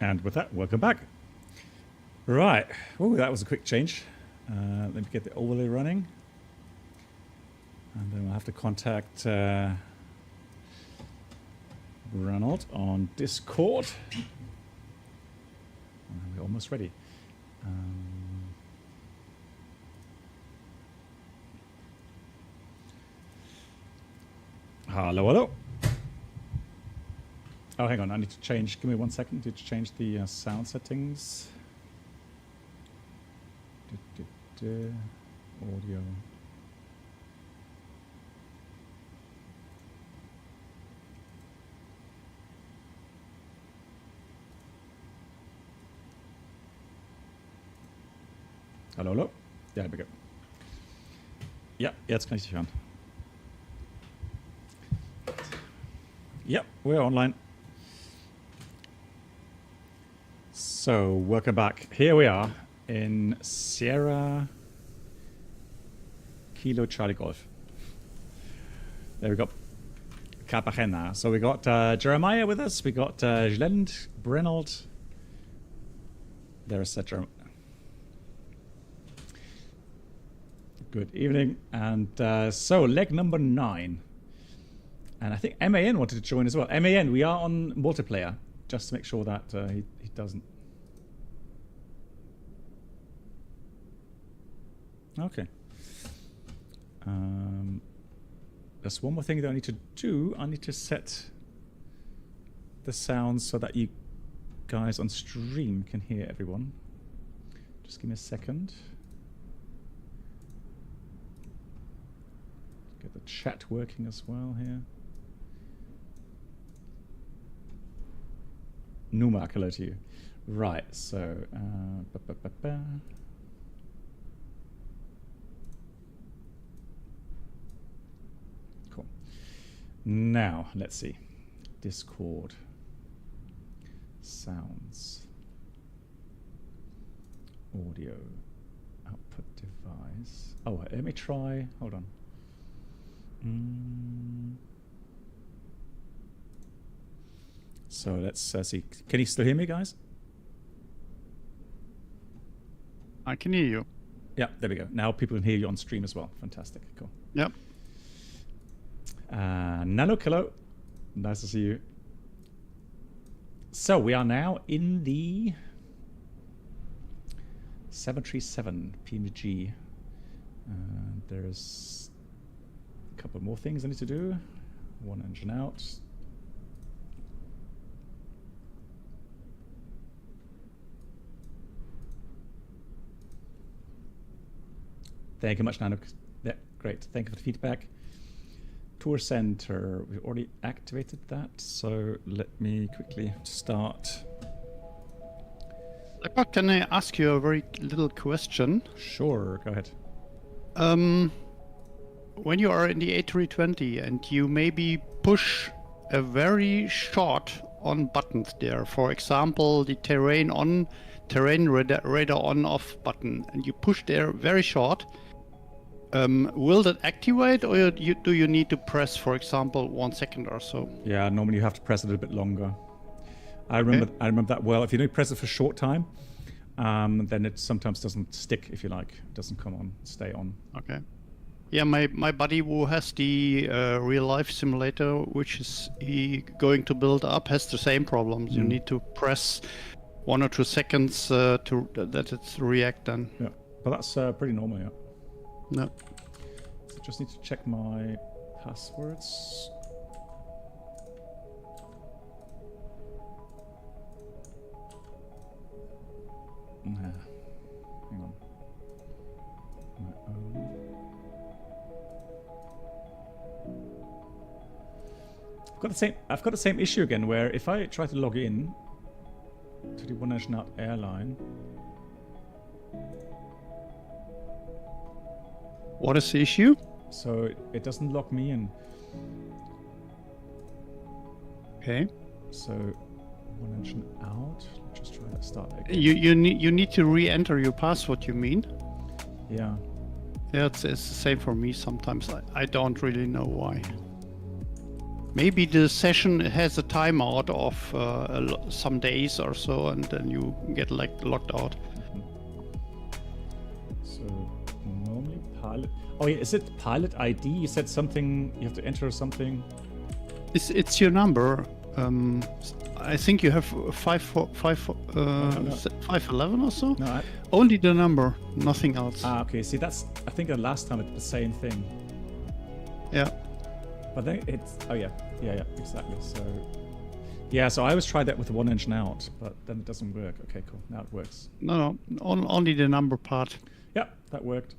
And with that, welcome back. Right. Oh, that was a quick change. Let me get the overlay running. And then we'll have to contact Ronald on Discord. And we're almost ready. Hello, hello. Oh, hang on. I need to change. Give me 1 second to change the sound settings. Audio. Hallo, hallo. Ja, here we go. Ja, jetzt kann ich dich hören. Yep, we're online. So, welcome back. Here we are in Sierra Kilo Charlie Golf. There we go. Cartagena. So we got Jeremiah with us. We got Glend, Brenold. There's Jeremiah. Good evening. And so, leg number 9. And I think MAN wanted to join as well. MAN, we are on multiplayer, just to make sure that he doesn't. Okay. There's one more thing that I need to do. I need to set the sounds so that you guys on stream can hear everyone. Just give me a second. Get the chat working as well here. Numark, hello to you. Right, so cool. Now, let's see. Discord. Sounds. Audio. Output device. Oh, let me try. Hold on. So let's see. Can you still hear me, guys? I can hear you. Yeah, there we go. Now people can hear you on stream as well. Fantastic. Cool. Yep. Nanook, hello. Nice to see you. So we are now in the 737 PMDG. There's a couple more things I need to do. One engine out. Thank you much, Nanook. Yeah, great. Thank you for the feedback. Tour Center, we've already activated that, so let me quickly start. Can I ask you a very little question? Sure, go ahead. When you are in the A320 and you maybe push a very short on buttons there, for example, the terrain radar on off button, and you push there very short, will that activate, or do you need to press, for example, 1 second or so? Yeah, normally you have to press it a little bit longer. I remember that well. If you don't press it for a short time, then it sometimes doesn't stick, if you like. It doesn't come on, stay on. Okay. Yeah, my buddy who has the real life simulator, which is he going to build up, has the same problems. You need to press 1 or 2 seconds to that it react then. Yeah, but that's pretty normal, yeah. No. So just need to check my passwords. Hang on. My own. I've got the same issue again, where if I try to log in to the one engine out airline. What is the issue? So it doesn't log me in. Okay. So one engine out. Let's just try that start again. You need to re-enter your password. You mean? Yeah. Yeah, it's the same for me sometimes. I don't really know why. Maybe the session has a timeout of some days or so, and then you get like locked out. So normally pilot. Oh yeah, is it pilot ID? You said something. You have to enter something. It's your number. I think you have 511 or so. No. Only the number, nothing else. Ah, okay. See, that's. I think the last time it's the same thing. Yeah. But then it's. Oh yeah, yeah, exactly. So. Yeah, so I always tried that with the one engine out, but then it doesn't work. Okay, cool. Now it works. No, only the number part. Yeah, that worked.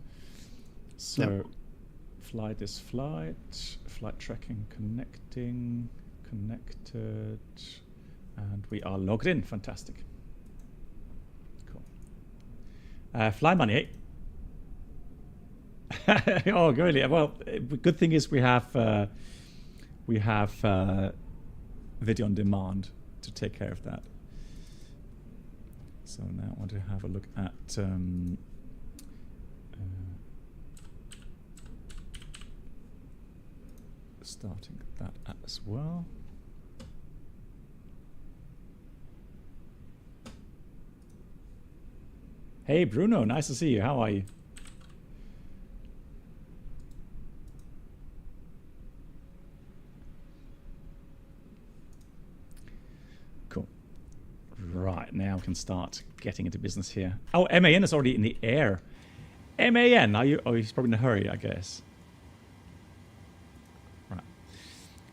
So, Yep. flight is flight. Flight tracking connecting. Connected. And we are logged in. Fantastic. Cool. Fly money, eh? Oh, really? Well, good thing is we have video on demand to take care of that. So now I want to have a look at starting that as well. Hey Bruno, nice to see you. How are you? Cool. Right, now we can start getting into business here. Oh, MAN is already in the air. MAN, are you? Oh, he's probably in a hurry, I guess. Right.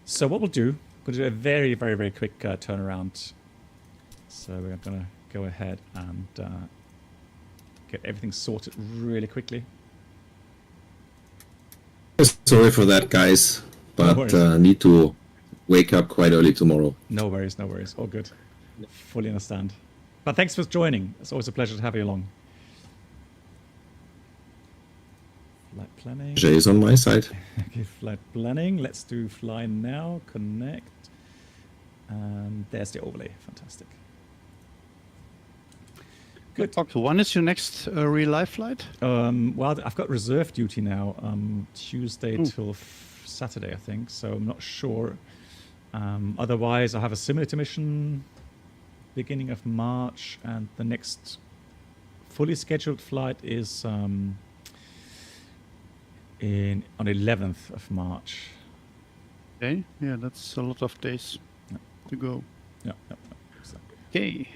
So what we'll do, we're going to do a very, very, very quick turnaround. So we're going to go ahead and get everything sorted really quickly. Sorry for that, guys, No but worries. need to wake up quite early tomorrow. No worries, no worries. All good. Fully understand. But thanks for joining. It's always a pleasure to have you along. Flight planning. Jay is on my side. Okay, flight planning. Let's do fly now. Connect. And there's the overlay. Fantastic. Good. Okay, when is your next real life flight? Well, I've got reserve duty now, Tuesday till Saturday, I think. So I'm not sure. Otherwise, I have a simulator mission beginning of March, and the next fully scheduled flight is on 11th of March. Okay, yeah, that's a lot of days to go. Yeah, exactly. Okay.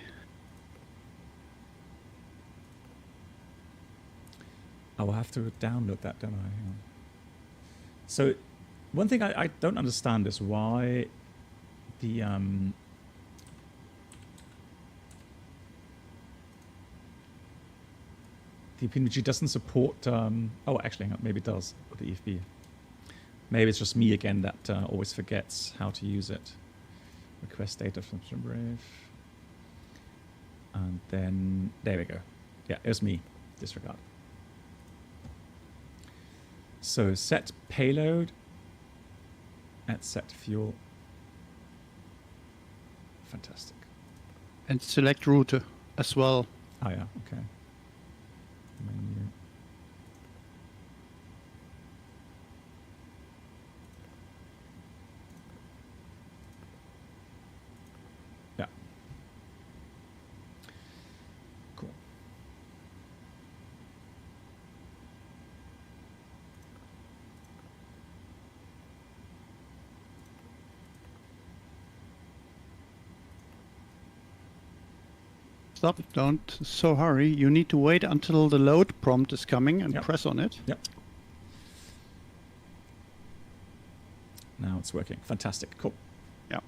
I will have to download that, don't I? Hang on. So, one thing I don't understand is why the PMDG doesn't support. Oh, actually, hang on, maybe it does with the EFB. Maybe it's just me again that always forgets how to use it. Request data from Brave. And then there we go. Yeah, it was me. Disregard. So set payload and set fuel. Fantastic. And select route as well. Oh yeah, okay. Menu. Yeah. Cool. Stop, don't so hurry. You need to wait until the load prompt is coming and Yep. press on it. Yep. Now it's working. Fantastic. Cool. Yeah.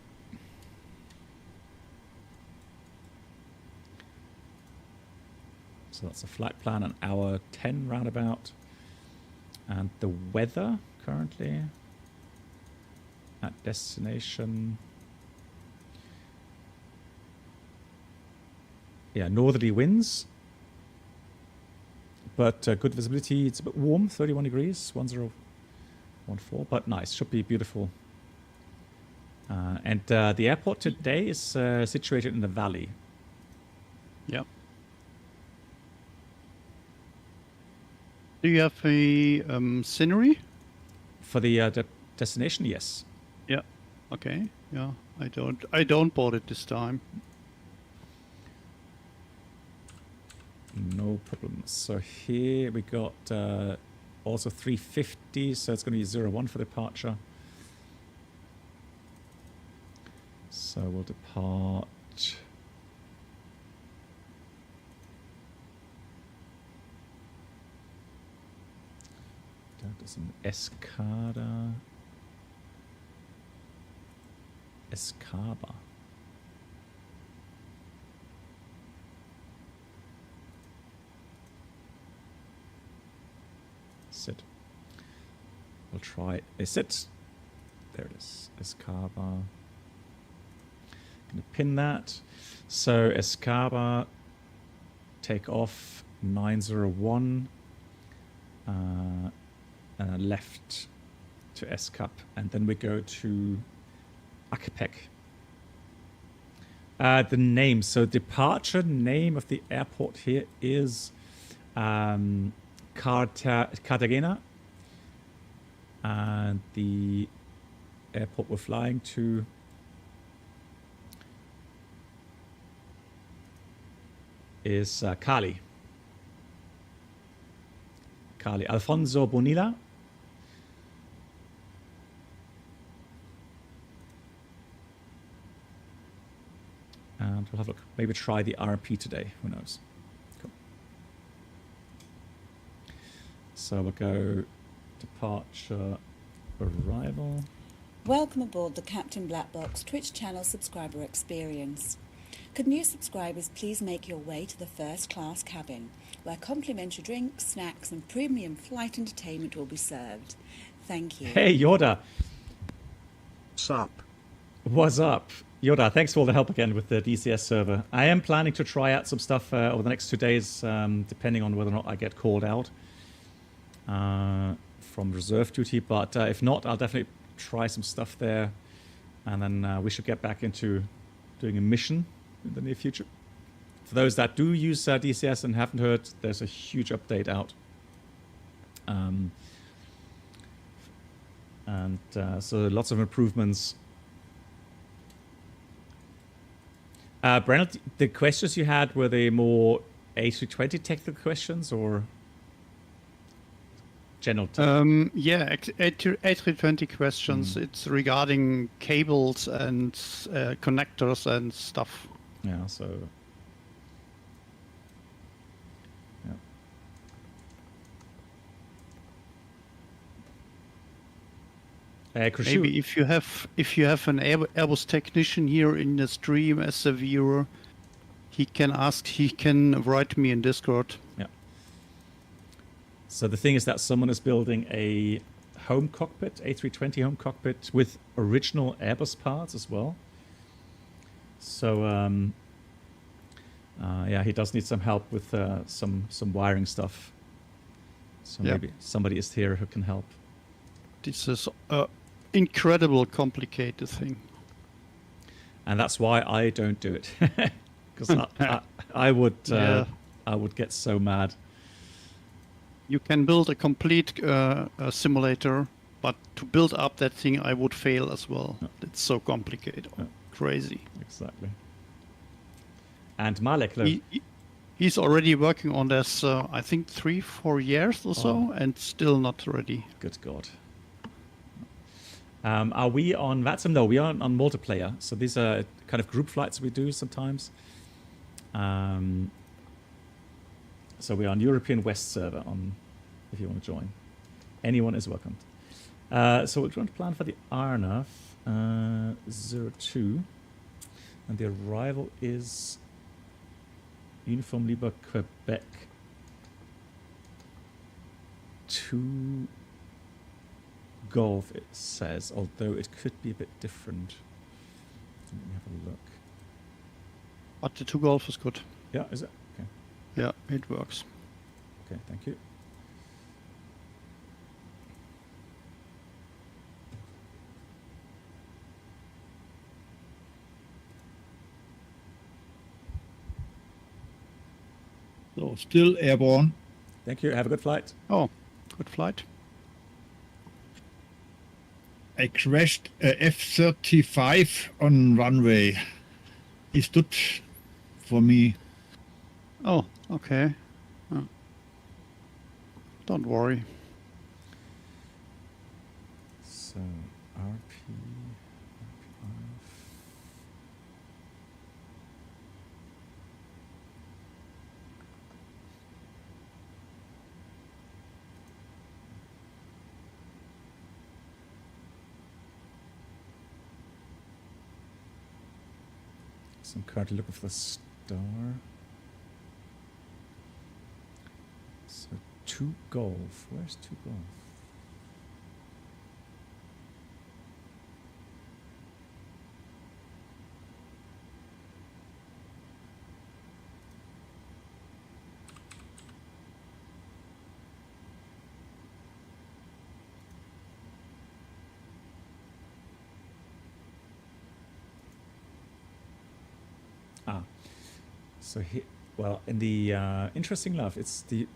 So that's a flight plan, an hour 10 roundabout. And the weather currently at destination. Yeah, northerly winds. But good visibility. It's a bit warm, 31 degrees, 1014, but nice. Should be beautiful. And the airport today is situated in the valley. Yeah. Do you have a scenery? For the destination, yes. Yeah. Okay. Yeah. I don't board it this time. No problem. So here we got also 350, so it's going to be 01 for departure. So we'll depart. That is an Escaba. Sit. We'll try sit. There it is. Escaba. Gonna pin that. So Escaba, take off 901, and then left to SCAP, and then we go to Akpek. The name. So departure name of the airport here is Cartagena, and the airport we're flying to is Cali. Alfonso Bonilla. And we'll have a look. Maybe try the RP today. Who knows? Cool. So we'll go departure, arrival. Welcome aboard the Captain Black Box Twitch channel subscriber experience. Could new subscribers please make your way to the first class cabin, where complimentary drinks, snacks and premium flight entertainment will be served. Thank you. Hey, Yoda. Sup? What's up? Yoda, thanks for all the help again with the DCS server. I am planning to try out some stuff over the next 2 days, depending on whether or not I get called out from reserve duty. But if not, I'll definitely try some stuff there. And then we should get back into doing a mission in the near future. For those that do use DCS and haven't heard, there's a huge update out. So lots of improvements. Brennan, the questions you had, were they more A320 technical questions or general? Yeah, A320 questions. It's regarding cables and connectors and stuff. Yeah, so... Yeah. Maybe if you have an Airbus technician here in the stream as a viewer, he can write me in Discord. Yeah. So the thing is that someone is building a home cockpit, A320 home cockpit, with original Airbus parts as well. So yeah, he does need some help with some wiring stuff. So maybe somebody is here who can help. This is incredible complicated thing, and that's why I don't do it, because I would get so mad. You can build a complete simulator, but to build up that thing I would fail as well. It's so complicated. Crazy. Exactly. And Malek, he's already working on this I think 3-4 years or so, and still not ready. Good God. Are we on VATSIM? No, we are on multiplayer. So these are kind of group flights we do sometimes. So we're on European West server if you want to join. Anyone is welcomed. So we're going to plan for the RNAV 02. And the arrival is Uniform Libre Quebec 2 Golf, it says, although it could be a bit different. Let me have a look. But the 2 Golf is good. Yeah, is it? Okay. Yeah, it works. Okay, thank you. So still airborne. Thank you. Have a good flight. Oh, good flight. I crashed a F-35 on runway. He stood for me. Oh, okay. Oh. Don't worry. So RP. So I'm currently looking for the star. So 2 Golf. Where's 2 Golf? So well, in the interesting enough, it's the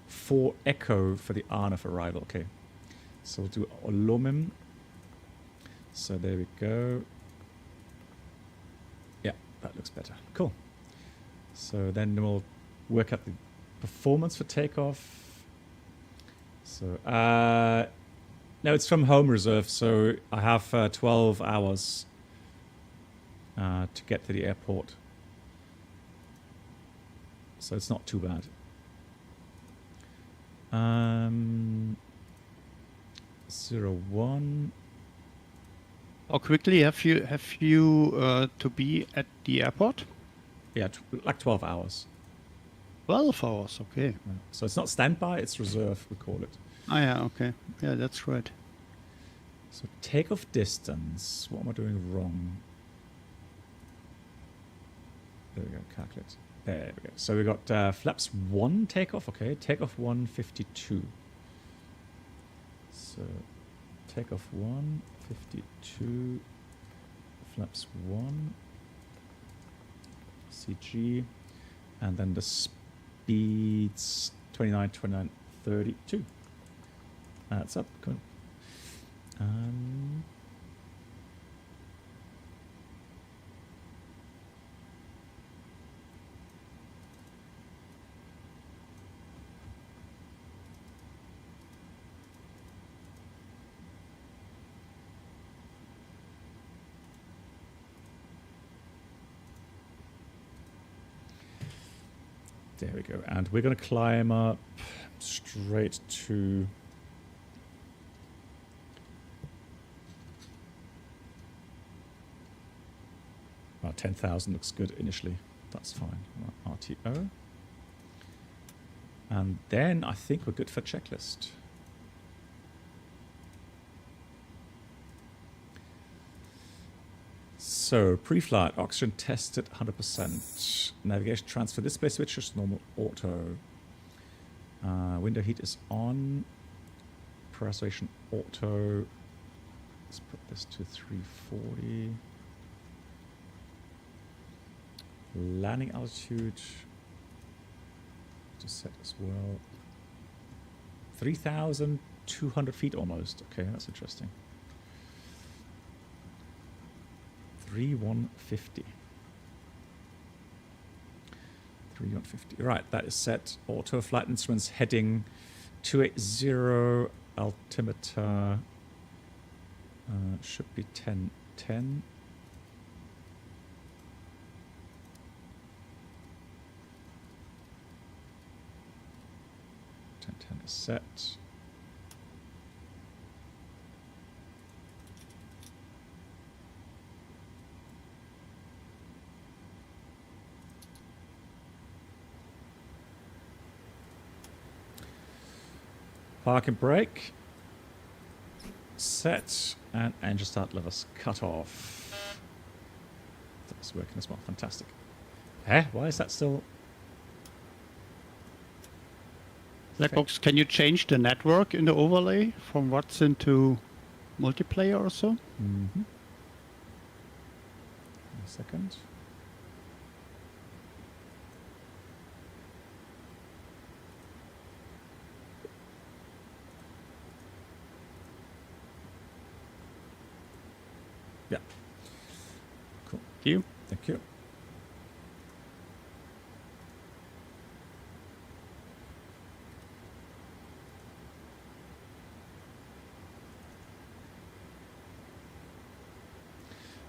4 Echo for the Arnaf arrival. Okay, so we'll do Olomim. So there we go. Yeah, that looks better. Cool. So then we'll work out the performance for takeoff. So no, it's from home reserve. So I have 12 hours to get to the airport. So it's not too bad. 01. How quickly have you to be at the airport? Yeah, like 12 hours. 12 hours, okay. Yeah. So it's not standby, it's reserve, we call it. Ah, yeah, okay. Yeah, that's right. So takeoff distance. What am I doing wrong? There we go, calculate. There we go. So we got flaps 1 takeoff. Okay, takeoff 152. So takeoff 152. Flaps 1. CG. And then the speeds 29, 29, 32. That's up. Cool. There we go. And we're going to climb up straight to... Well, 10,000 looks good initially. That's fine. RTO. And then I think we're good for checklist. So, pre-flight, oxygen tested 100%. Navigation transfer display switch is normal auto. Window heat is on. Pressurization auto. Let's put this to 340. Landing altitude to set as well. 3,200 feet almost. Okay, that's interesting. 3150. 3150. Right, that is set. Auto flight instruments heading 280. Altimeter should be 1010. 1010 is set. Park and brake. Set. And engine start levers cut off. That's working as well. Fantastic. Eh? Why is that still... Blackbox, can you change the network in the overlay from Watson to multiplayer or so? Mm-hmm. A second. you. Thank you.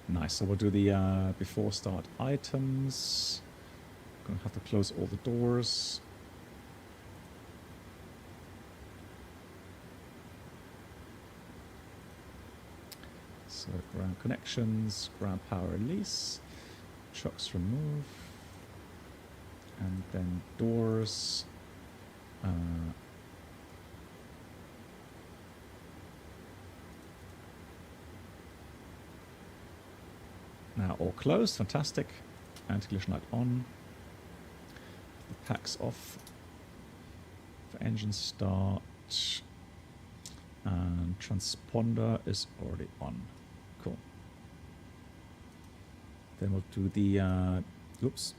Nice. So we'll do the before start items. Gonna have to close all the doors. So ground connections, ground power release, trucks remove, and then doors. Now all closed, fantastic. Anti-collision light on. The packs off. For engine start. And transponder is already on. Cool. Then we'll do the, oops.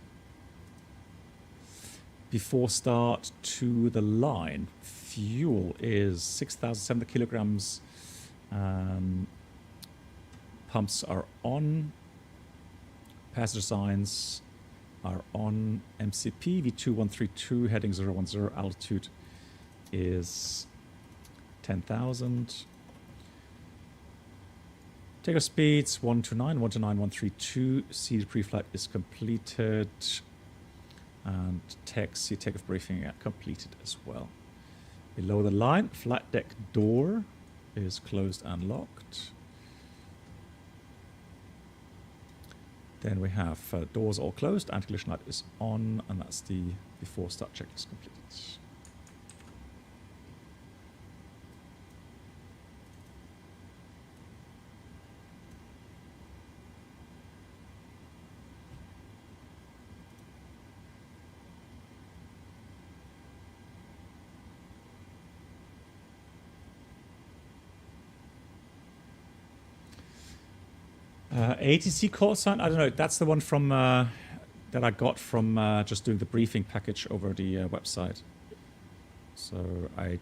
Before start to the line. Fuel is 6,700 kilograms. Pumps are on. Passenger signs are on. MCP V2132 heading 010, altitude is 10,000. Takeoff speeds 129, 129, 132. Seated pre-flight is completed. And taxi takeoff briefing completed as well. Below the line, flight deck door is closed and locked. Then we have doors all closed, anti-collision light is on, and that's the before start checklist completed. ATC call sign, I don't know, that's the one from that I got from just doing the briefing package over the website. So I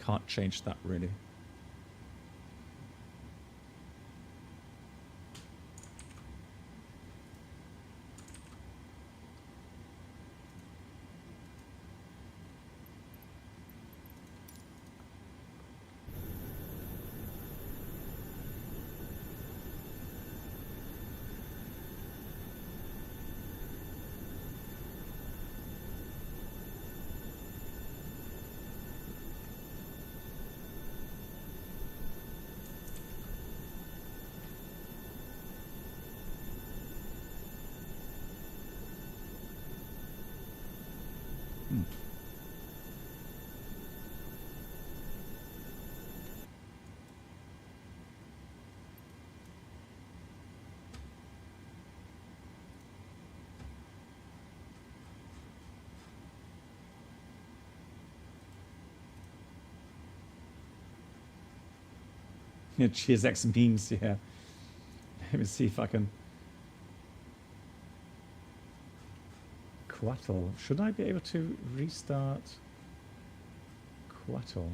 can't change that really. Yeah, GSX memes, yeah. Let me see if I can. Quattle. Should I be able to restart Quattle?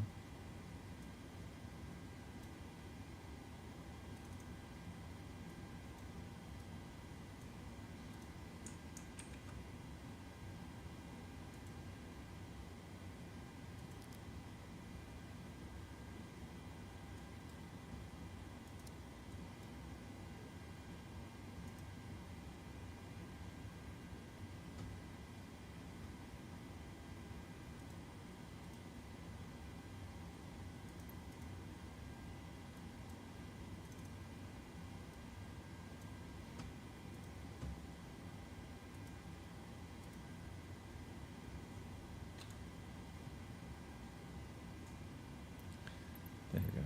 There we go.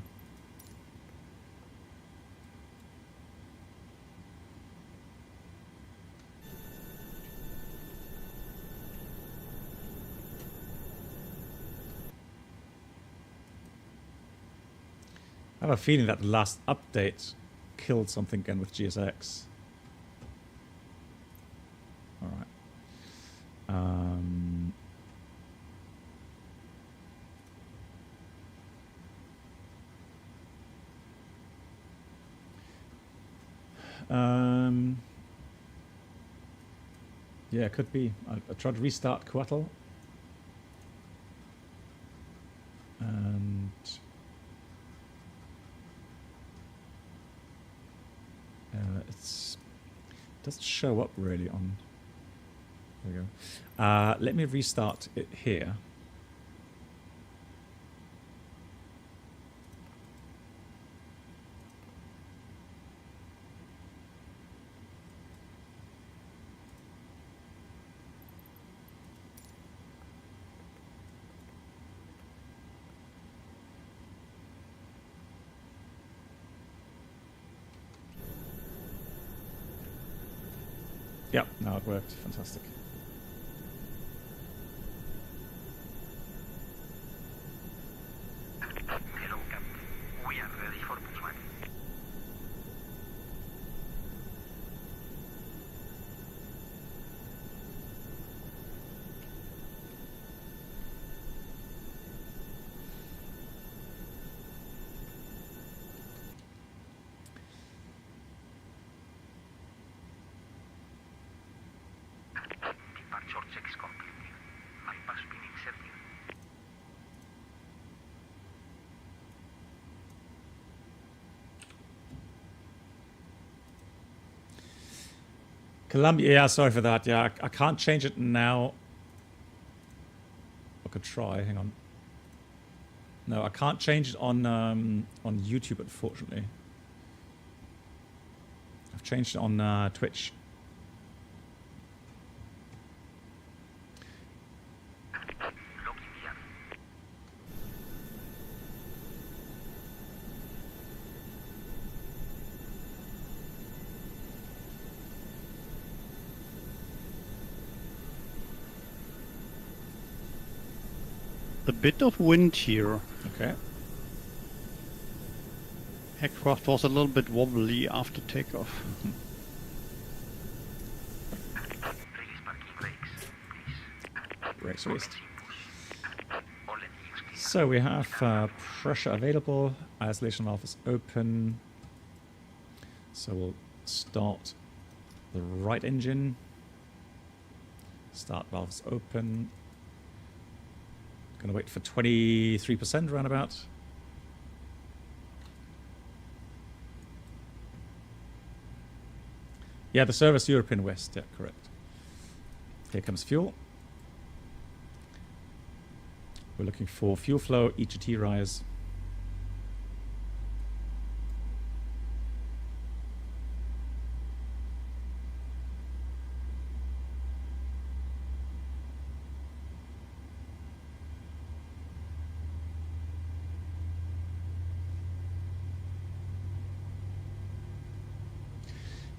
I have a feeling that the last update killed something again with GSX. All right. Yeah, it could be. I tried to restart Quattle. And it doesn't show up really on. There we go. Let me restart it here. Yeah, now it worked. Fantastic. Hello, Captain. We are ready for pushback. Departure checks complete. Bypass pin inserted. Columbia, yeah, sorry for that. Yeah, I can't change it now. I could try. Hang on. No, I can't change it on YouTube, unfortunately. I've changed it on Twitch. Locking gear. A bit of wind here. Okay. Aircraft was a little bit wobbly after takeoff. Release parking brakes, please. Brakes released. All engines clear. So we have pressure available. Isolation valve is open. So we'll start the right engine. Start valves open. Gonna wait for 23% roundabout. Yeah, the service European West. Yeah, correct. Here comes fuel. We're looking for fuel flow, EGT rise.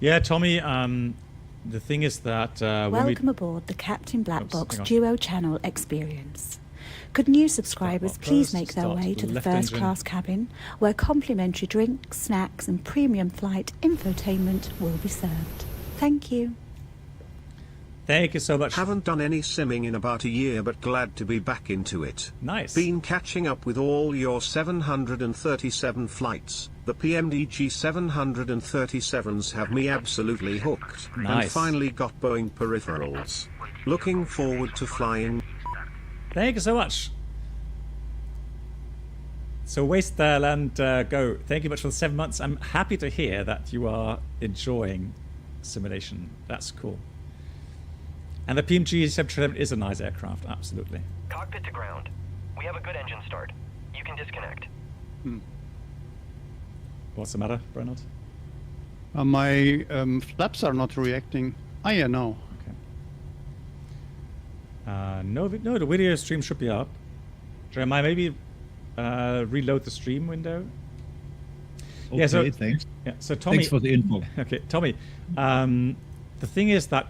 Yeah, Tommy, the thing is that when Welcome aboard the Captain Black Oops, Box hang on. Duo Channel experience. Could new subscribers Start please first, make their start way the to the left first engine. class cabin, where complimentary drinks, snacks and premium flight infotainment will be served. Thank you. Thank you so much. Haven't done any simming in about a year, but glad to be back into it. Nice. Been catching up with all your 737 flights. The PMDG 737s have me absolutely hooked. And Nice. finally got Boeing peripherals. Looking forward to flying. Thank you so much. So Wasteland Go, thank you much for the 7 months. I'm happy to hear that you are enjoying simulation. That's cool. And the PMG 737 is a nice aircraft, absolutely. Cockpit to ground. We have a good engine start. You can disconnect. What's the matter, Bernard? My flaps are not reacting. Ah, yeah, no. Okay. No, the video stream should be up. Jeremiah, maybe reload the stream window. Okay, Yeah, so- thanks. Yeah. So Tommy. Thanks for the info. Okay, Tommy. The thing is that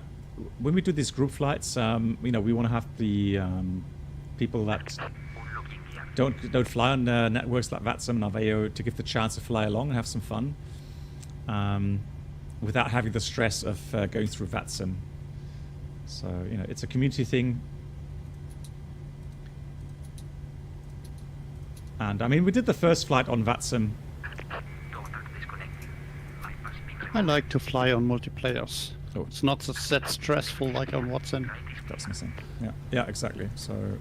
when we do these group flights, we want to have the people that don't fly on networks like VATSIM and Aveo to give the chance to fly along and have some fun, without having the stress of going through VATSIM. So it's a community thing. And I mean, we did the first flight on VATSIM. I like to fly on multiplayers. Oh, It's not that stressful like on Watson. that's missing. Yeah, yeah, exactly. So,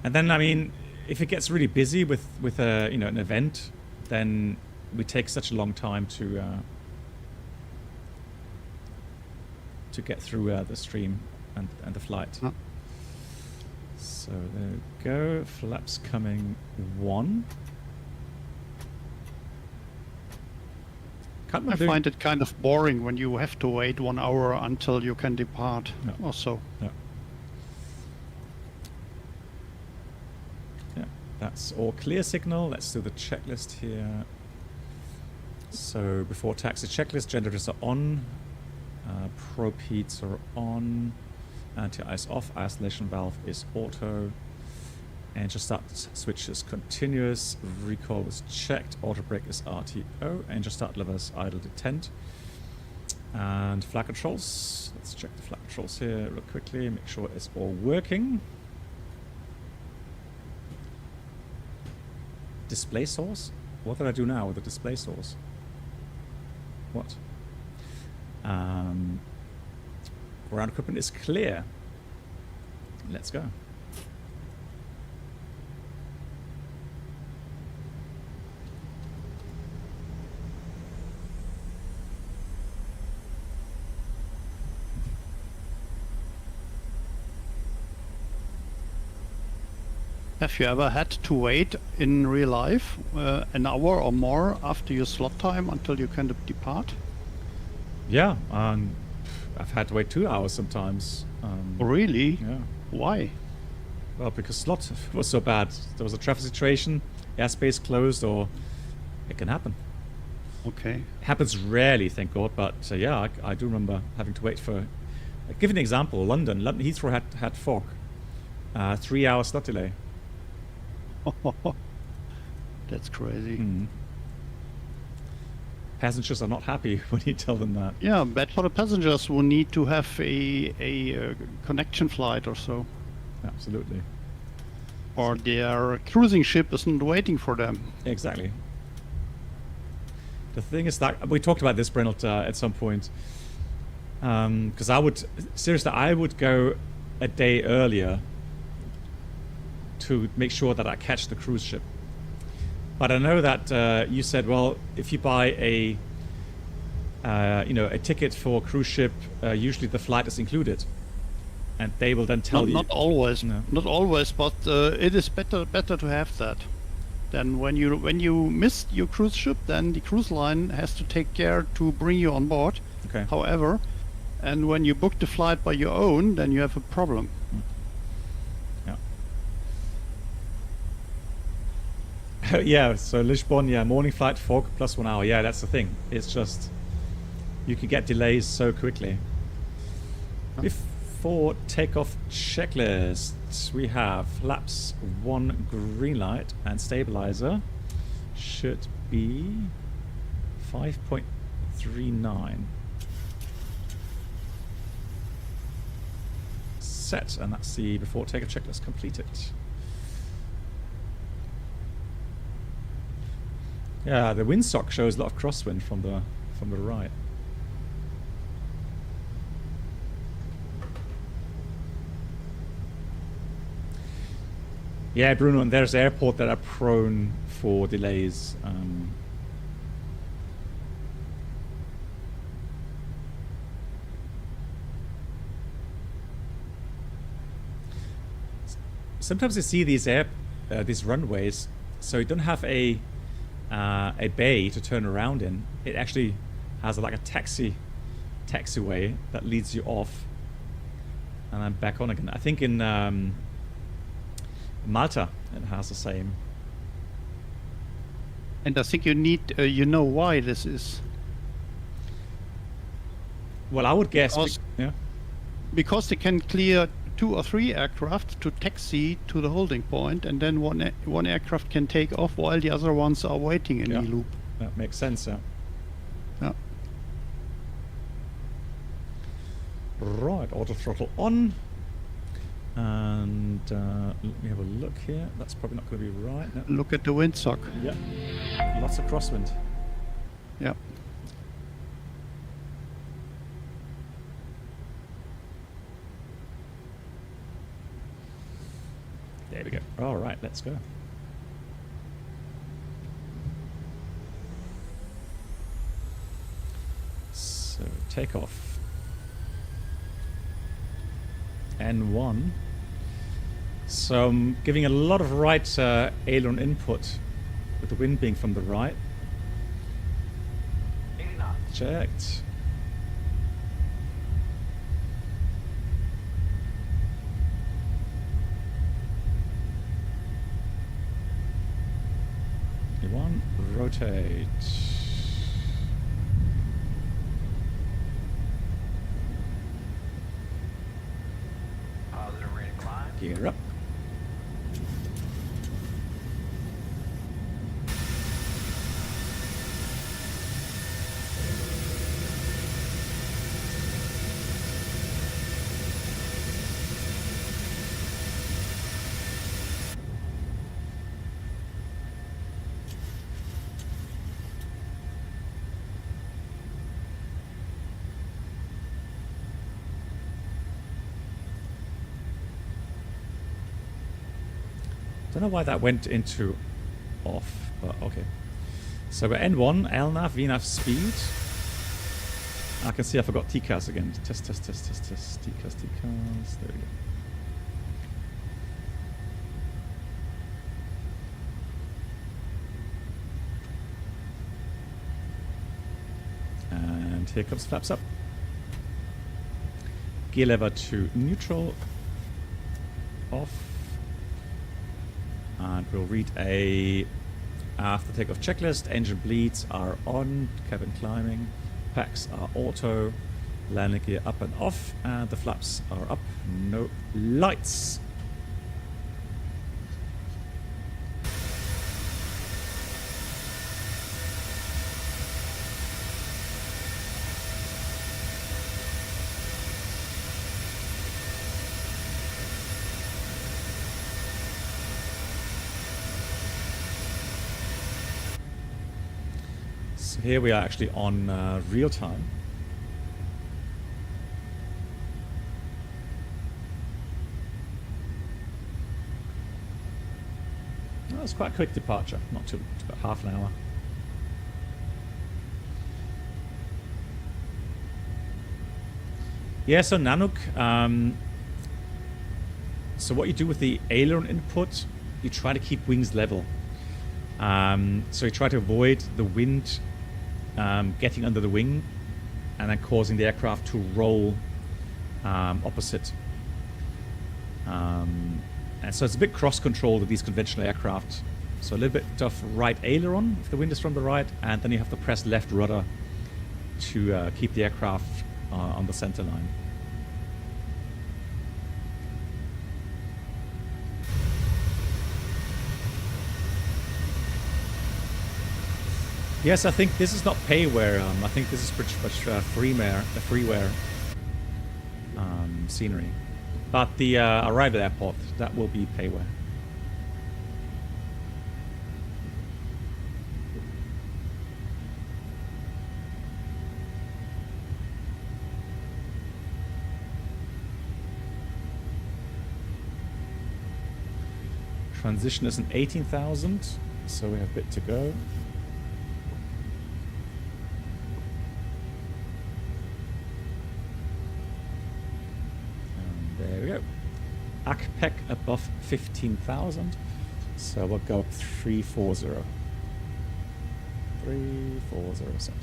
and then I mean, if it gets really busy with a an event, then we take such a long time to get through the stream and the flight. Huh. So there we go. Flaps coming 1. Can't I remember find it kind of boring when you have to wait 1 hour until you can depart. Yeah. Or so. Yeah, that's all clear signal. Let's do the checklist here. So before taxi checklist, generators are on, probe heats are on, anti-ice off, isolation valve is auto, engine start switch is continuous, recall is checked, auto brake is RTO, engine start lever is idle detent, and flight controls. Let's check the flight controls here real quickly, make sure it's all working. Display source? What did I do now with the display source? What? Ground equipment is clear. Let's go. Have you ever had to wait in real life an hour or more after your slot time until you can depart? Yeah, I've had to wait 2 hours sometimes. Really? Yeah. Why? Well, because slot was so bad. There was a traffic situation, airspace closed, or it can happen. Okay. It happens rarely, thank God, but yeah, I do remember having to wait for... give you an example, London Heathrow had fog. 3 hour slot delay. That's crazy. Mm. Passengers are not happy when you tell them that. Yeah, bad for the passengers who need to have a connection flight or so. Absolutely. Or their cruising ship isn't waiting for them. Exactly. The thing is that we talked about this, Brennelt, at some point. Because I would go a day earlier to make sure that I catch the cruise ship. But I know that you said, well, if you buy a ticket for a cruise ship, usually the flight is included, and they will then tell you. Not always, No. not always, but it is better to have that. Then when you miss your cruise ship, then the cruise line has to take care to bring you on board. Okay. However, and when you book the flight by your own, then you have a problem. Yeah, so Lisbon, yeah, morning flight, fog, plus 1 hour. Yeah, that's the thing. It's just, you can get delays so quickly. Before takeoff checklist, we have flaps 1 green light and stabilizer should be 5.39. Set, and that's the before takeoff checklist completed. Yeah, the windsock shows a lot of crosswind from the right. Yeah, Bruno, and there's airports that are prone for delays. Sometimes you see these these runways, so you don't have a bay to turn around in. It actually has like a taxiway that leads you off, and then back on again. I think in Malta it has the same. And I think you need, you know why this is. Well, I would guess. Because- Because they can clear 2 or 3 aircraft to taxi to the holding point, and then one aircraft can take off while the other ones are waiting in Yeah. the loop. That makes sense. Yeah. Yeah. Right, auto throttle on. And let me have a look here. That's probably not going to be right. No. Look at the windsock. Yeah, lots of crosswind. Yeah. There we go. All right, let's go. So takeoff. N1. So I'm giving a lot of right aileron input with the wind being from the right. 80 knots. Checked. One, rotate. Positive rate of climb. Gear up. Don't know why that went into off, but okay. So we're N1, LNAV, VNAV speed. I can see I forgot TCAS again. Test, test, test, test, test. TCAS, TCAS. There we go. And here comes flaps up. Gear lever to neutral. Off. And we'll read a after takeoff checklist. Engine bleeds are on, cabin climbing, packs are auto, landing gear up and off, and the flaps are up. No lights. Here we are actually on real time. That was quite a quick departure, not too about half an hour. Yeah, so Nanook, so what you do with the aileron input, you try to keep wings level. So you try to avoid the wind getting under the wing and then causing the aircraft to roll opposite. And so it's a bit cross-controlled with these conventional aircraft. So a little bit of right aileron if the wind is from the right, and then you have to press left rudder to keep the aircraft on the center line. Yes, I think this is not payware. I think this is pretty much freeware scenery. But the arrival airport, that will be payware. Transition is an 18,000, so we have a bit to go. There we go. ACPEC above 15,000. So we'll go up 340. 340 set.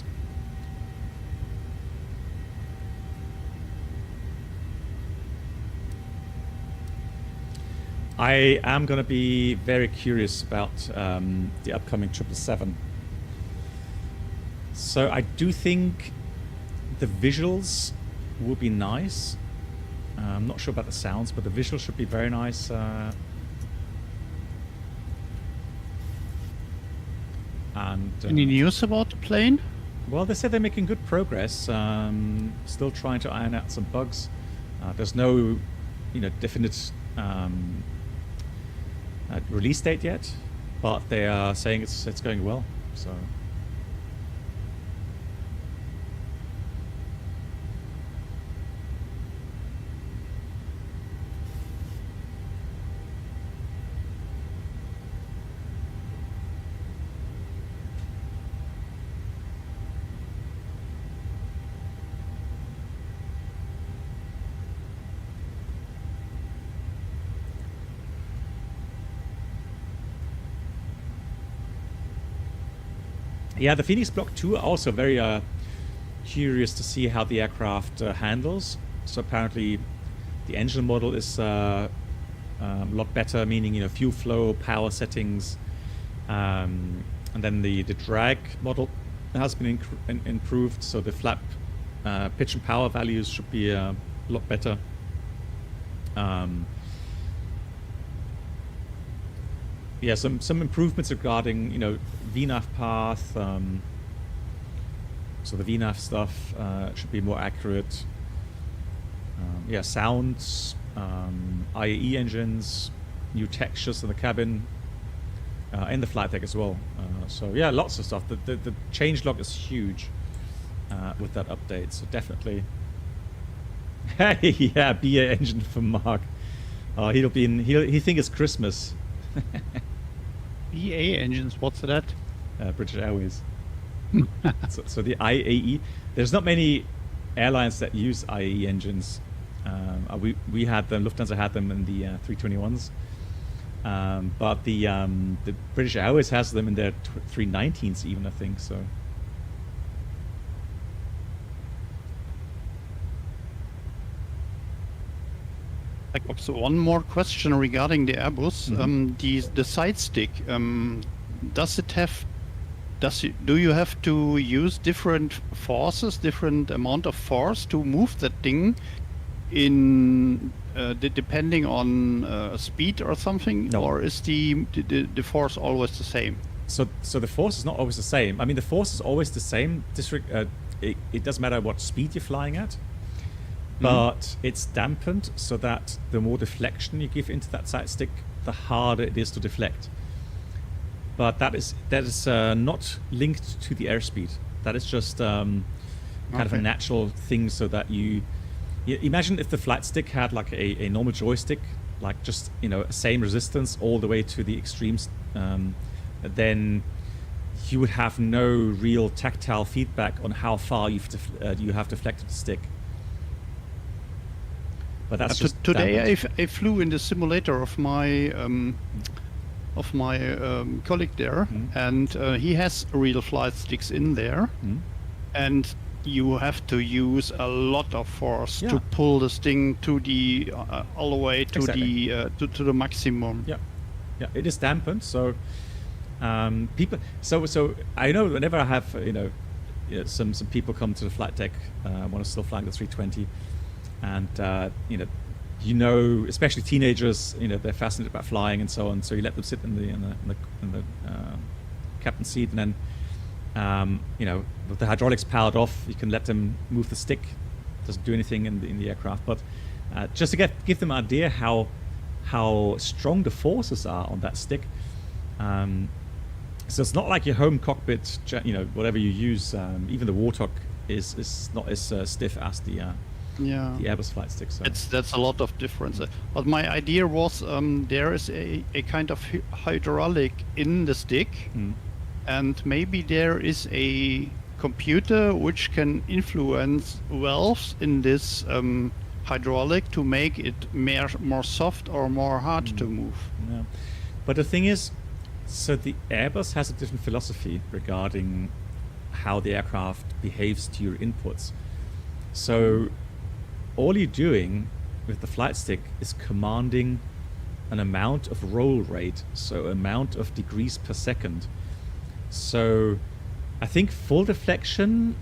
I am going to be very curious about the upcoming 777. So I do think the visuals will be nice. I'm not sure about the sounds, but the visuals should be very nice. Any news about the plane? Well, they said they're making good progress. Still trying to iron out some bugs. There's no, definite release date yet, but they are saying it's going well. So. Yeah, the Phoenix Block 2 are also very curious to see how the aircraft handles. So apparently the engine model is a lot better, meaning, you know, fuel flow, power settings, and then the drag model has been improved, so the flap pitch and power values should be a lot better. Yeah, some improvements regarding, you know, VNAV path. So the VNAV stuff should be more accurate. Yeah, sounds, IAE engines, new textures in the cabin, in the flight deck as well. So yeah, lots of stuff. The changelog is huge with that update. So definitely. Hey, yeah, BA engine for Mark. He'll be in. He think it's Christmas. BA engines, what's that? British Airways. so the IAE. There's not many airlines that use IAE engines. We had them. Lufthansa had them in the 321s. But the British Airways has them in their 319s even, I think. So. So one more question regarding the Airbus. The side stick. Does it have? Do you have to use different forces, different amount of force to move that thing? Depending on speed or something, no. Or is the force always the same? So the force is not always the same. I mean, the force is always the same. It doesn't matter what speed you're flying at, but it's dampened so that the more deflection you give into that side stick, the harder it is to deflect. But that is not linked to the airspeed. That is just kind of a natural thing, so that you imagine if the flight stick had like a normal joystick, like just, you know, same resistance all the way to the extremes, then you would have no real tactile feedback on how far you have deflected the stick. But that's just today. I flew in the simulator of my colleague there, and he has real flight sticks in there, and you have to use a lot of force to pull this thing to the all the way to to the maximum. Yeah, it is dampened. So people. So I know whenever I have some people come to the flight deck, want to still fly the 320, and especially teenagers, they're fascinated about flying and so on. So you let them sit in the captain's seat, and then with the hydraulics powered off, you can let them move the stick. Doesn't do anything in the aircraft, but just to give them an idea how strong the forces are on that stick. So it's not like your home cockpit, whatever you use. Even the Warthog is not as stiff as the Airbus flight stick. So that's a lot of difference. But my idea was there is a kind of hydraulic in the stick, and maybe there is a computer which can influence valves in this hydraulic to make it more soft or more hard to move. Yeah. But the thing is, so the Airbus has a different philosophy regarding how the aircraft behaves to your inputs. So all you're doing with the flight stick is commanding an amount of roll rate, so amount of degrees per second. So I think full deflection,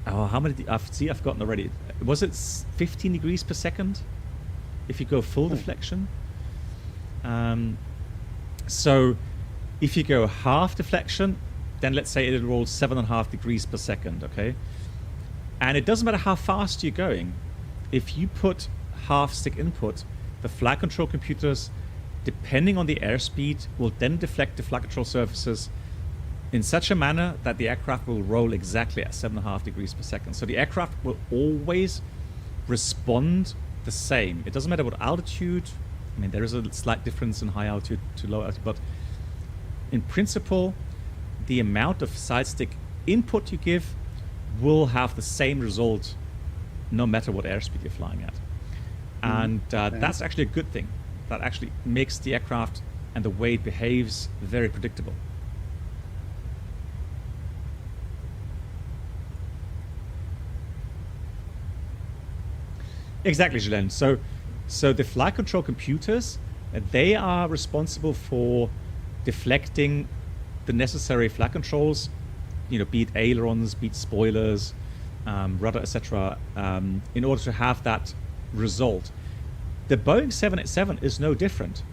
how many, I've forgotten already. Was it 15 degrees per second if you go full deflection? So if you go half deflection, then let's say it rolls 7.5 degrees per second, okay? And it doesn't matter how fast you're going. If you put half stick input, the flight control computers, depending on the airspeed, will then deflect the flight control surfaces in such a manner that the aircraft will roll exactly at 7.5 degrees per second. So the aircraft will always respond the same. It doesn't matter what altitude. I mean, there is a slight difference in high altitude to low altitude, but in principle, the amount of side stick input you give will have the same result no matter what airspeed you're flying at. And that's actually a good thing. That actually makes the aircraft and the way it behaves very predictable. Exactly, Julien. So the flight control computers, they are responsible for deflecting the necessary flight controls, be it ailerons, be it spoilers, rudder, etc., in order to have that result. The Boeing 787 is no different.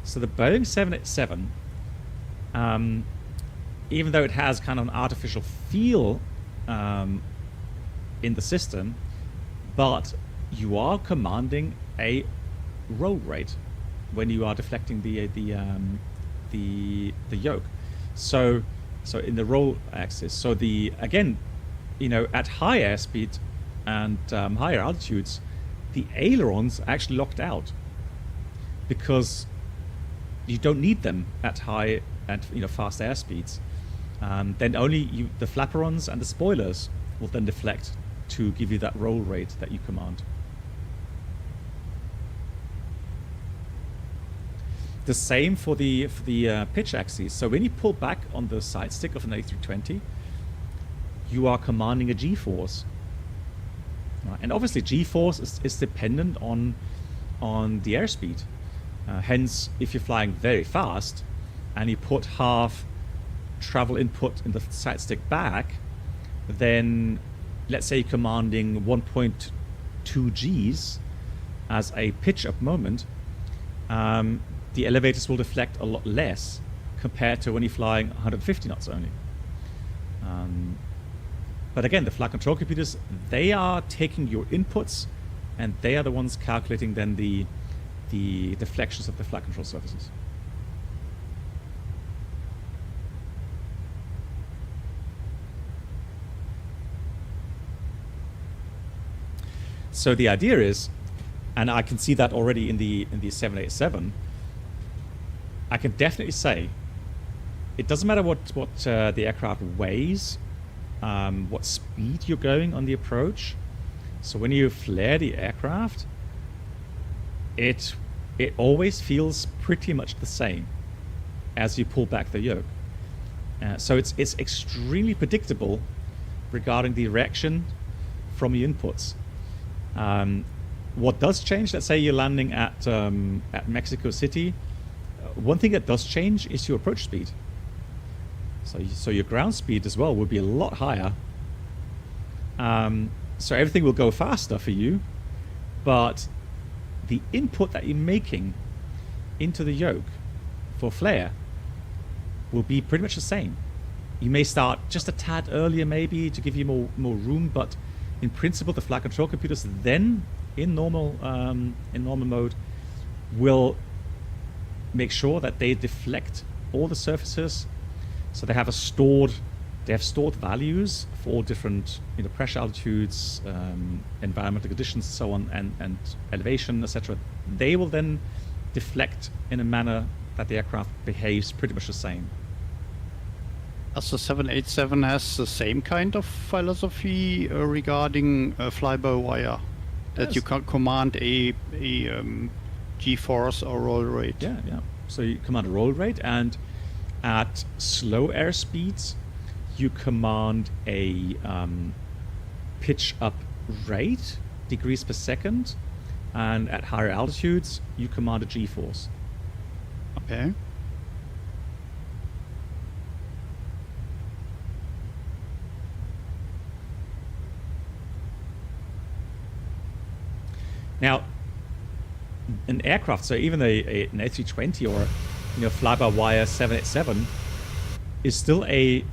So the Boeing 787, even though it has kind of an artificial feel in the system, but you are commanding a roll rate when you are deflecting the yoke. So in the roll axis. So again, at high airspeed and higher altitudes, the ailerons are actually locked out because you don't need them at high and fast airspeeds. Then only the flaperons and the spoilers will then deflect to give you that roll rate that you command. The same for the pitch axis. So when you pull back on the side stick of an A320, you are commanding a G-force. Right? And obviously G-force is dependent on the airspeed. Hence, if you're flying very fast and you put half travel input in the side stick back, then let's say you're commanding 1.2 Gs as a pitch up moment, the elevators will deflect a lot less compared to when you're flying 150 knots only. But again, the flight control computers, they are taking your inputs and they are the ones calculating then the deflections of the flight control surfaces. So the idea is, and I can see that already in the 787, I can definitely say it doesn't matter what the aircraft weighs, what speed you're going on the approach. So when you flare the aircraft, it always feels pretty much the same as you pull back the yoke. So it's extremely predictable regarding the reaction from your inputs. What does change, let's say you're landing at Mexico City, one thing that does change is your approach speed. So your ground speed as well will be a lot higher. So everything will go faster for you, but the input that you're making into the yoke for flare will be pretty much the same. You may start just a tad earlier maybe to give you more room, but in principle the flight control computers then in normal mode will make sure that they deflect all the surfaces. So they have stored values for all different pressure altitudes, environmental conditions, so on, and elevation, etc. They will then deflect in a manner that the aircraft behaves pretty much the same. Does the 787 has the same kind of philosophy regarding fly-by-wire? That Yes. you can command a G-force or roll rate? Yeah. So you command a roll rate, and at slow airspeeds, you command a pitch up rate, degrees per second, and at higher altitudes, you command a G-force. Okay. Now, an aircraft, so even an A320 or fly-by-wire 787 is still an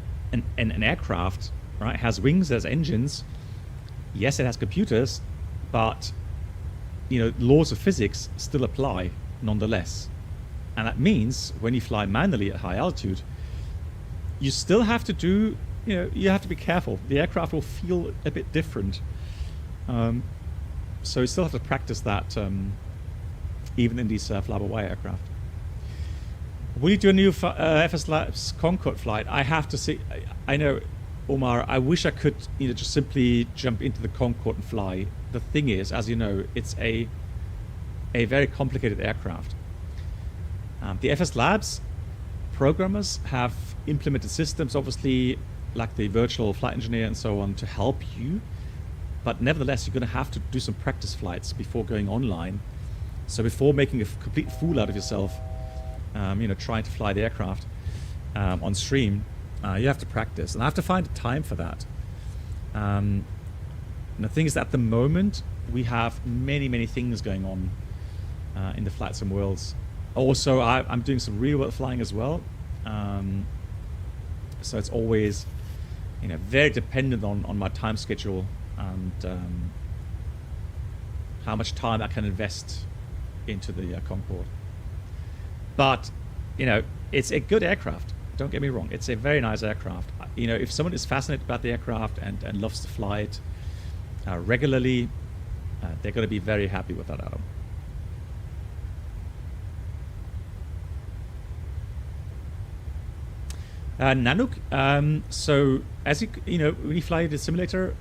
aircraft, right? It has wings, has engines. Yes, it has computers, but laws of physics still apply nonetheless. And that means when you fly manually at high altitude, you still have to do, you have to be careful. The aircraft will feel a bit different. So you still have to practice that even in these fly-by-wire aircraft. Will you do a new FS Labs Concorde flight? I have to say, I know, Omar, I wish I could just simply jump into the Concorde and fly. The thing is, as you know, it's a very complicated aircraft. The FS Labs programmers have implemented systems, obviously, like the virtual flight engineer and so on, to help you but nevertheless, you're going to have to do some practice flights before going online. So before making a complete fool out of yourself, you know, trying to fly the aircraft on stream, you have to practice, and I have to find time for that. And the thing is that at the moment, we have many things going on in the flight sim worlds. Also, I'm doing some real world flying as well. So it's always, you know, very dependent on my time schedule and how much time I can invest into the Concorde. But, you know, it's a good aircraft. Don't get me wrong. It's a very nice aircraft. You know, if someone is fascinated about the aircraft and loves to fly it regularly, they're going to be very happy with that add-on. Nanook, so as you know, when you fly the simulator,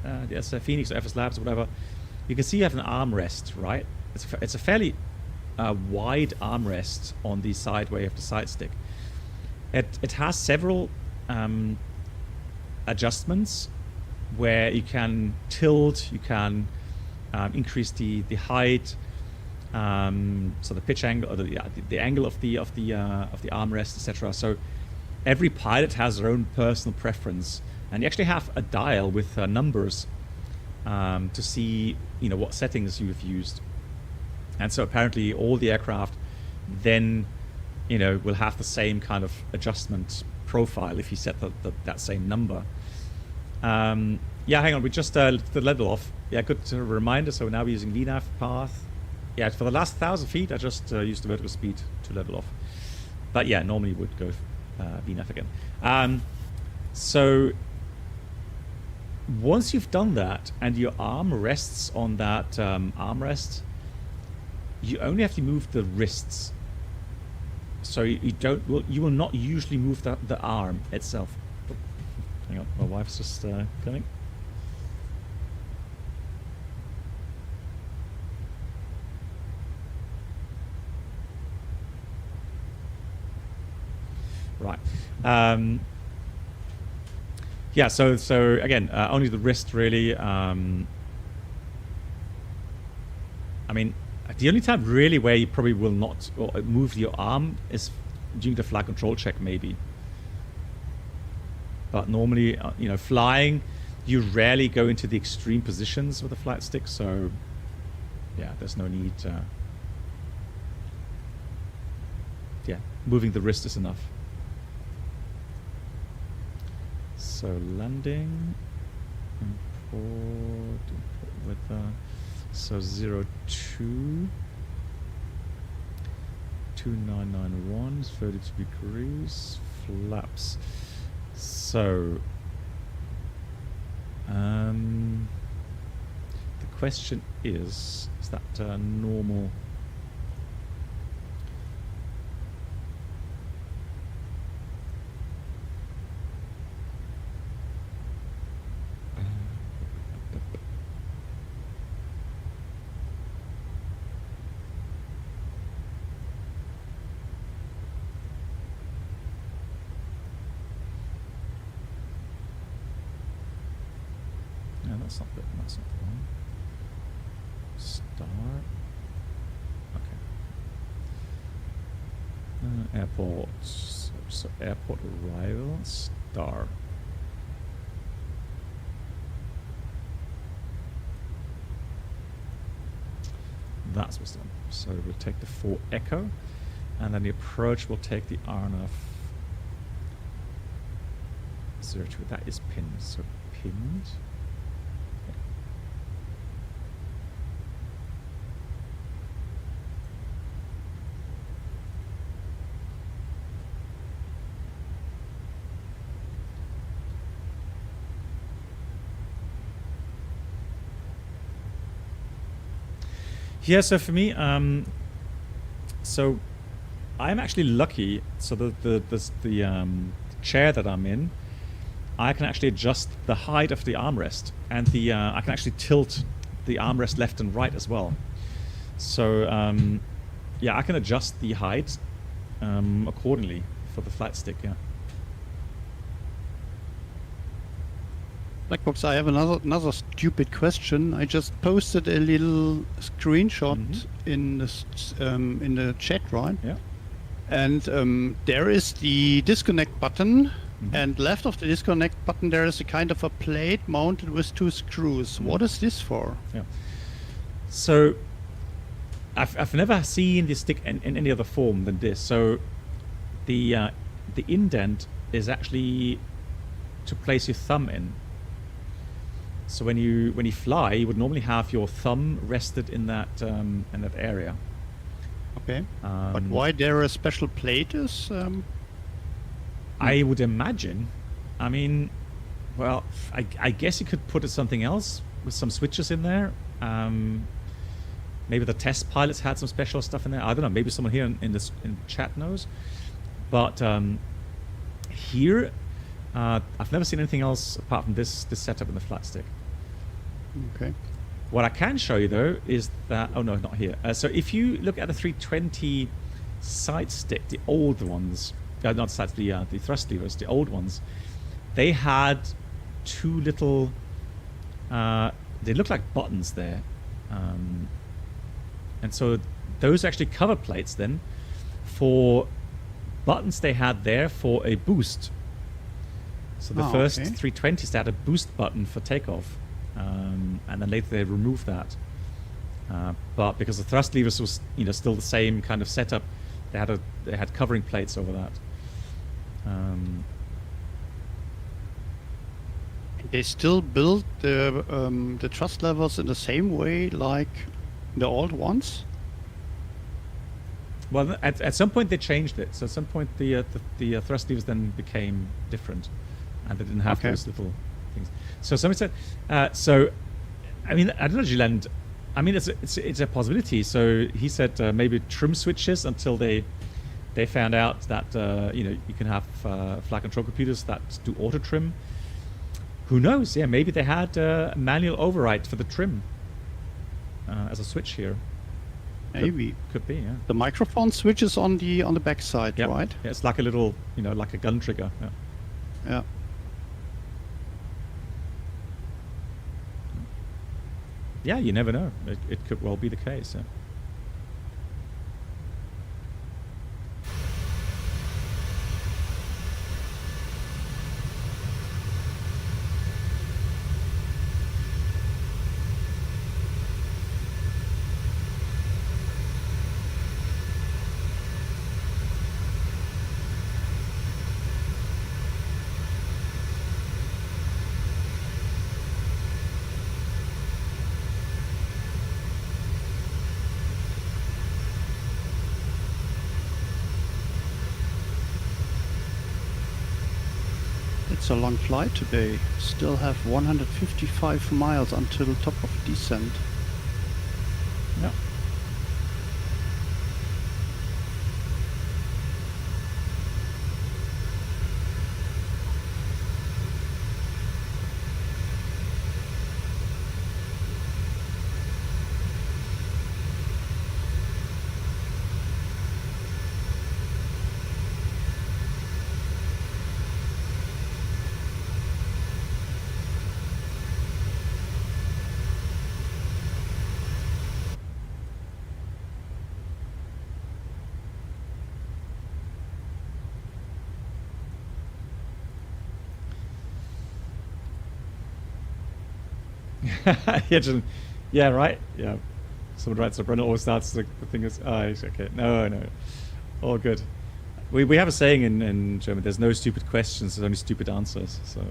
as a Phoenix or FS Labs or whatever, you can see you have an armrest, right? It's a fairly wide armrest on the side where you have the side stick. It has several adjustments where you can tilt, you can increase the height, so the pitch angle, or the angle of the armrest, etc. So every pilot has their own personal preference, and you actually have a dial with numbers to see, you know, what settings you've used. And so apparently all the aircraft then, you know, will have the same kind of adjustment profile if you set that same number. Yeah, hang on, we just the level off. Yeah, good reminder. So now we're using VNAV path. Yeah, for the last 1,000 feet, I just used the vertical speed to level off. But yeah, normally would go VNAV again. So once you've done that and your arm rests on that armrest, you only have to move the wrists. So you will not usually move the arm itself. Oh, hang on, my wife's just coming. Right. Yeah, so again, only the wrist really. I mean, the only time really where you probably will not move your arm is during the flight control check, maybe. But normally, you know, flying, you rarely go into the extreme positions with the flight stick, so yeah, there's no need. Yeah, moving the wrist is enough. So landing, import weather, so 02, 2991, 32 degrees, flaps. So, the question is that normal? That's not the one. Star. Okay. Airport. So airport arrival. Star. That's what's done. So we'll take the 4 Echo, and then the approach will take the RNF 02. That is pinned. So pinned. Yeah, so for me, so I'm actually lucky. So the chair that I'm in, I can actually adjust the height of the armrest, and I can actually tilt the armrest left and right as well. So yeah, I can adjust the height accordingly for the flat stick. Yeah. Blackbox, I have another stupid question. I just posted a little screenshot in the chat, right? Yeah. And there is the disconnect button, and left of the disconnect button there is a kind of a plate mounted with 2 screws. What is this for? Yeah. So I've never seen this stick in any other form than this. So the indent is actually to place your thumb in. So when you fly, you would normally have your thumb rested in that area. Okay. But why there a special plate is? I would imagine. I mean, well, I guess you could put something else with some switches in there. Maybe the test pilots had some special stuff in there. I don't know. Maybe someone here in chat knows. But here, I've never seen anything else apart from this setup in the flat stick. Okay. What I can show you though is that, oh no, not here. So if you look at the 320 side stick, the old ones, not sides, the thrust levers, the old ones, they had 2 little, they look like buttons there. And so those are actually cover plates then for buttons they had there for a boost. So the first 320s they had a boost button for takeoff. And then later they removed that, but because the thrust levers was still the same kind of setup, they had covering plates over that. They still build the thrust levels in the same way like the old ones. Well, at some point they changed it. So at some point the thrust levers then became different, and they didn't have those little things. So somebody said, so I mean, I don't know, Gilend. I mean, it's a possibility. So he said maybe trim switches until they found out that you can have flight control computers that do auto trim. Who knows? Yeah, maybe they had a manual override for the trim as a switch here. Maybe could be. Yeah. The microphone switch is on the back side, right? Yeah, it's like a little, like a gun trigger. Yeah. Yeah. Yeah, you never know. It could well be the case. Yeah. It's a long flight today. Still have 155 miles until top of descent. Yeah. Yeah, right. Yeah, someone writes up. Brennan always starts the thing is, okay. No, all good. We have a saying in German: "There's no stupid questions, there's only stupid answers." So.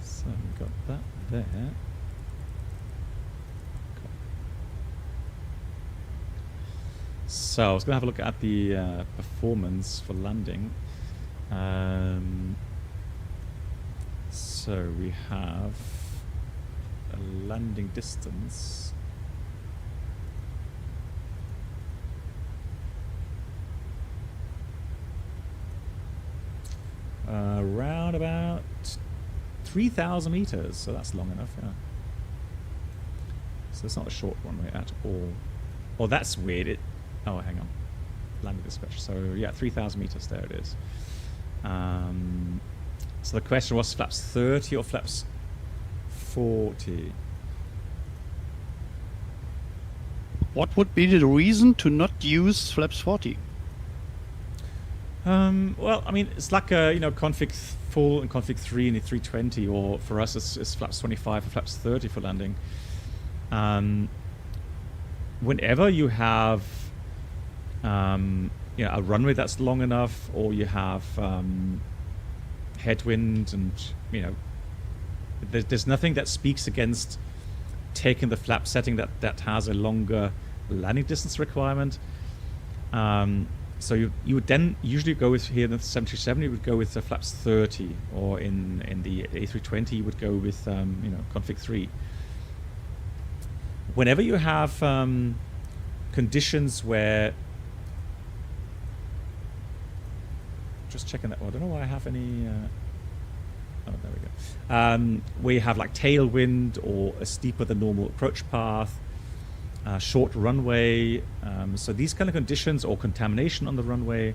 So we've got that there. So I was going to have a look at the performance for landing. So we have a landing distance. Around about 3,000 meters, so that's long enough, yeah. So it's not a short runway at all. Oh, that's weird. Oh, hang on. Landing dispatch. So yeah, 3,000 meters. There it is. So the question was flaps 30 or flaps 40. What would be the reason to not use flaps 40? Well, I mean, it's like a, config full and config 3 in the 320, or for us it's flaps 25 and flaps 30 for landing. Whenever you have a runway that's long enough, or you have headwind, and there's nothing that speaks against taking the flap setting that has a longer landing distance requirement. So you would then usually go with, here in the 737 you would go with the flaps 30, or in the A320 you would go with config 3. Whenever you have conditions where, just checking that, I don't know why I have any, oh, there we go. Where you have like tailwind, or a steeper than normal approach path, short runway, so these kind of conditions, or contamination on the runway,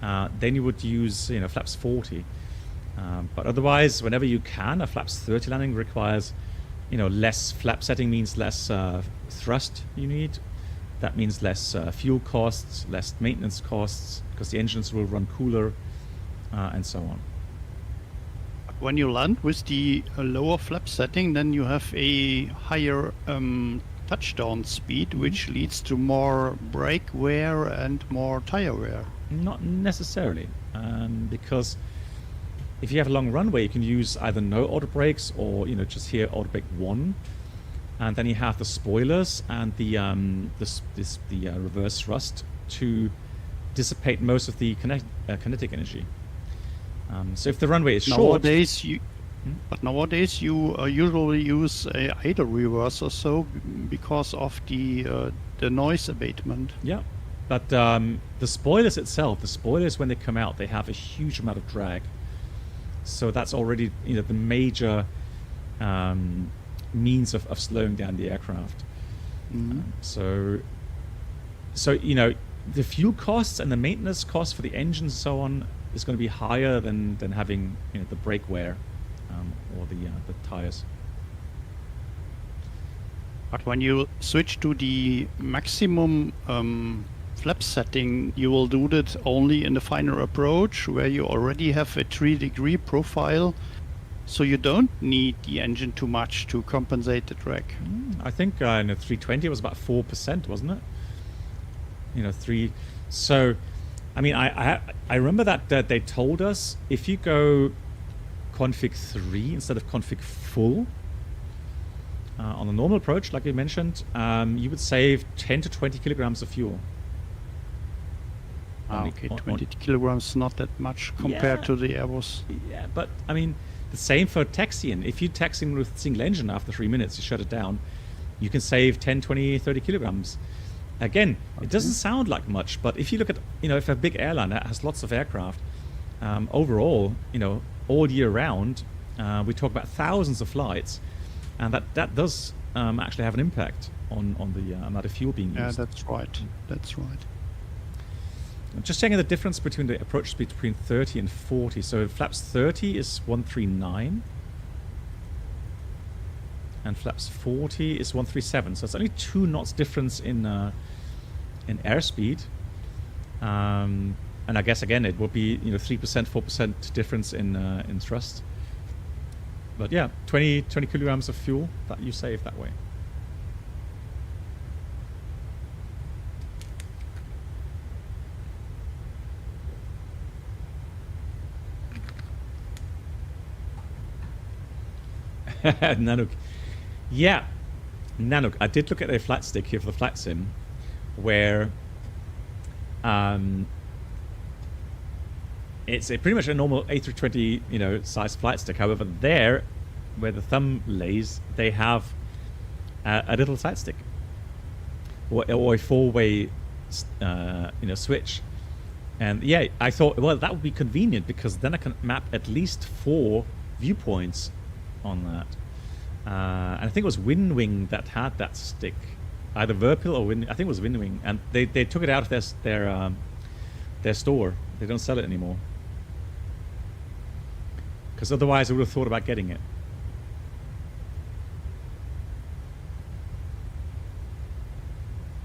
then you would use flaps 40. But otherwise, whenever you can, a flaps 30 landing requires less flap setting, means less thrust you need. That means less fuel costs, less maintenance costs, because the engines will run cooler, and so on. When you land with the lower flap setting, then you have a higher touchdown speed, which leads to more brake wear and more tire wear. Not necessarily, because if you have a long runway, you can use either no auto brakes, or just here auto brake 1, and then you have the spoilers and the reverse thrust to dissipate most of the kinetic energy. So if the runway is short, nowadays you usually use a idle reverse or so, because of the noise abatement. Yeah, but the spoilers itself, when they come out, they have a huge amount of drag. So that's already the major means of slowing down the aircraft. So the fuel costs and the maintenance costs for the engines and so on is going to be higher than having the brake wear, or the tires. But when you switch to the maximum flap setting, you will do that only in the final approach, where you already have a 3-degree profile, so you don't need the engine too much to compensate the drag. I think in the 320 it was about 4%, wasn't it? 3. So, I mean, I remember that they told us if you go config 3 instead of config full on the normal approach, like you mentioned, you would save 10 to 20 kilograms of fuel. Okay, 20 kilograms, not that much compared to the Airbus. Yeah, but I mean, the same for taxiing. If you taxiing with single engine after 3 minutes, you shut it down, you can save 10, 20, 30 kilograms. Again, it doesn't sound like much, but if you look at, if a big airline that has lots of aircraft, overall, all year round, we talk about thousands of flights, and that does actually have an impact on the amount of fuel being used. Yeah, that's right. That's right. I'm just checking the difference between the approach speed between 30 and 40. So flaps 30 is 139, and flaps 40 is 137. So it's only 2 knots difference in airspeed. And I guess again it will be 3%, 4% difference in thrust. But yeah, 20 kilograms of fuel that you save that way. Nanook. Yeah, Nanook. I did look at a flight stick here for the flight sim, where it's pretty much a normal A320 size flight stick. However, there, where the thumb lays, they have a little side stick, or a 4-way switch. And yeah, I thought, well, that would be convenient, because then I can map at least 4 viewpoints on that. And I think it was Windwing that had that stick, either Verpil or Wind. I think it was Windwing, and they took it out of their store. They don't sell it anymore. Because otherwise, I would have thought about getting it.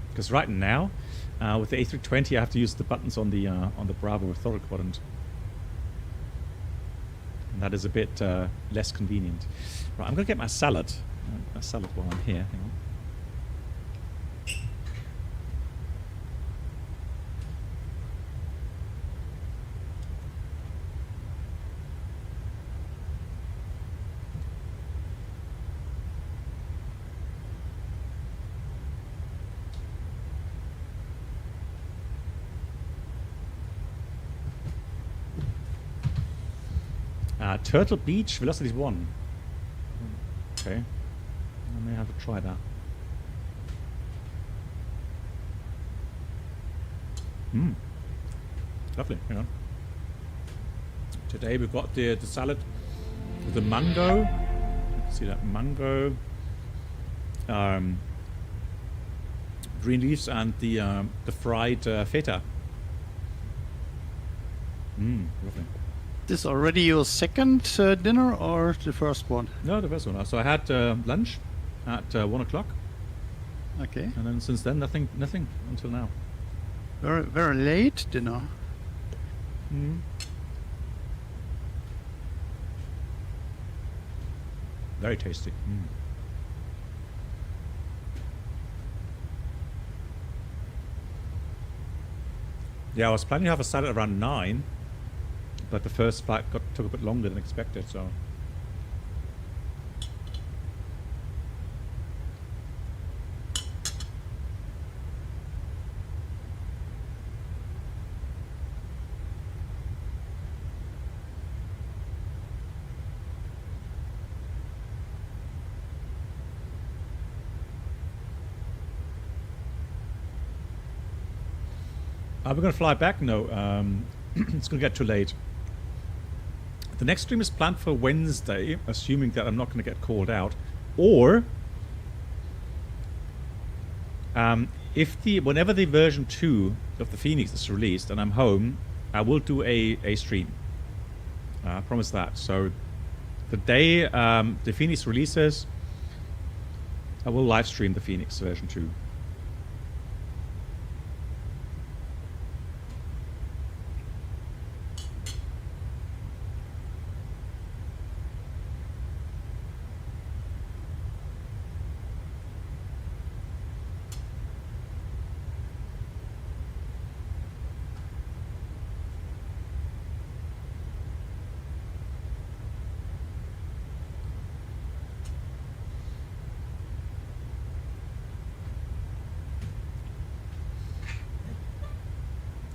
Because right now, with the A320, I have to use the buttons on the Bravo orthotic quadrant. And that is a bit less convenient. Right, I'm going to get my salad. My salad while I'm here. Hang on. Turtle Beach, velocity is 1. Okay. I may have to try that. Lovely, hang on. Today we've got the salad with the mango. You can see that mango. Green leaves and the fried feta. Lovely. This already your second dinner or the first one? No, the first one. So I had lunch at 1 o'clock, Okay. and then since then nothing until now. Very, very late dinner. Very tasty. Yeah, I was planning to have a salad around 9, but the first flight took a bit longer than expected, so. Are we going to fly back? No, it's going to get too late. The next stream is planned for Wednesday, assuming that I'm not going to get called out. Or, whenever the version 2 of the Phoenix is released and I'm home, I will do a stream. I promise that. So, the day the Phoenix releases, I will live stream the Phoenix version 2.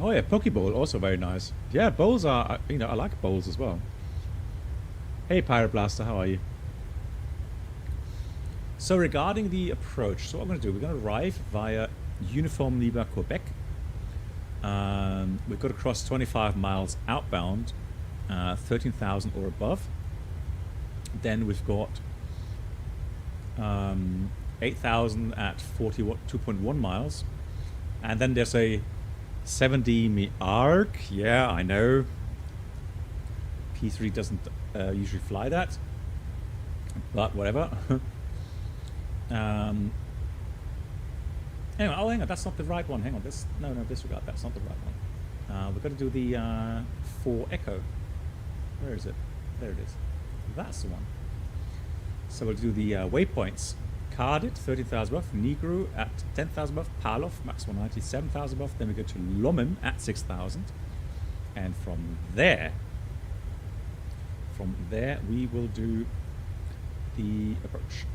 Oh yeah, Pokeball, also very nice. Yeah, bowls are, I like bowls as well. Hey Pirate Blaster, how are you? So regarding the approach, so what I'm going to do, we're going to arrive via Uniform Lima, Quebec. We've got to cross 25 miles outbound, 13,000 or above. Then we've got 8,000 at 42.1 miles. And then there's a 70 arc. Yeah, I know. P3 doesn't usually fly that, but whatever. Anyway, oh, hang on, that's not the right one. Hang on, no, disregard. That's not the right one. We've got to do the 4 Echo. Where is it? There it is. That's the one. So we'll do the waypoints. Cardit, 30,000 above. Negru at 10,000 above. Palov, max 190, 7,000 above. Then we go to Lommen at 6,000. And from there we will do the approach.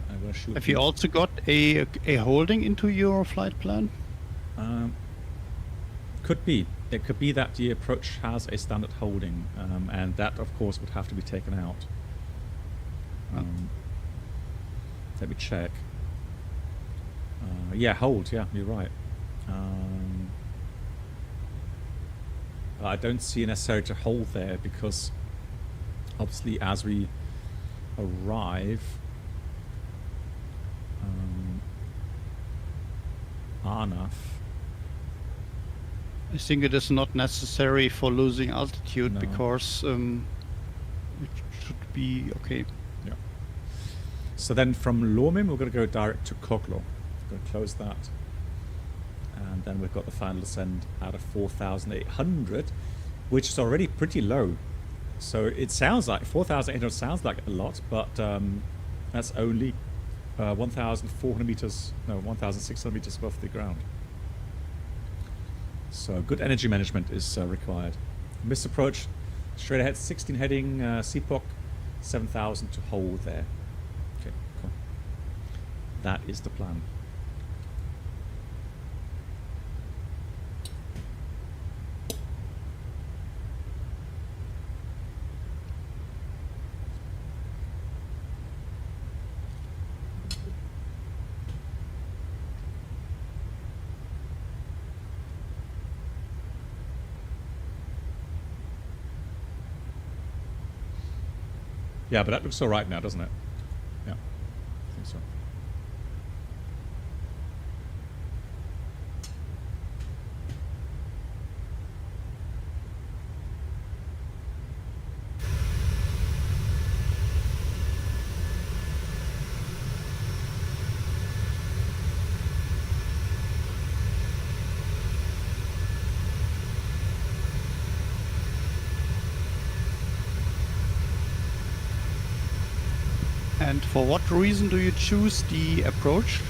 I'm going to shoot. Have you also got a holding into your flight plan? Could be. It could be that the approach has a standard holding, and that, of course, would have to be taken out. Let me check. Yeah, hold. Yeah, you're right. I don't see necessary to hold there because Obviously, as we arrive, Arnav. I think it is not necessary for losing altitude No. because it should be okay. Yeah. So then from Lomim, we're going to go direct to Koklo. We're going to close that. And then we've got the final descent out of 4,800, which is already pretty low. So it sounds like 4,800 sounds like a lot, but that's only 1,400 meters, no, 1,600 meters above the ground. So good energy management is required. Missed approach, straight ahead, 16 heading, CPOC, 7,000 to hold there. Okay, cool. That is the plan. Yeah, but that looks all right now, doesn't it? Yeah, I think so. And for what reason do you choose the approach,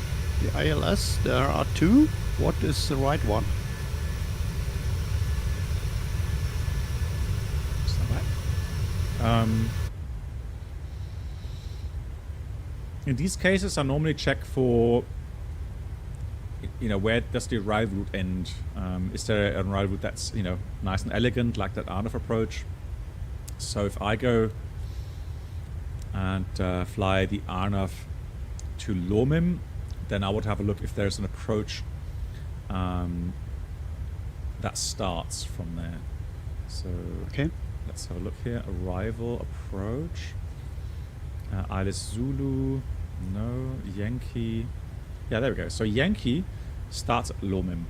the ILS? There are two. What is the right one? Is that right? In these cases, I normally check for, you know, where does the arrival route end? Is there an arrival route that's, you know, nice and elegant, like that Arnav approach? So if I go and fly the Arnav to Lomim, then I would have a look if there's an approach that starts from there. So Okay. let's have a look here. Arrival, approach. Isles Zulu, no. Yankee. Yeah, there we go. So Yankee starts at Lomim.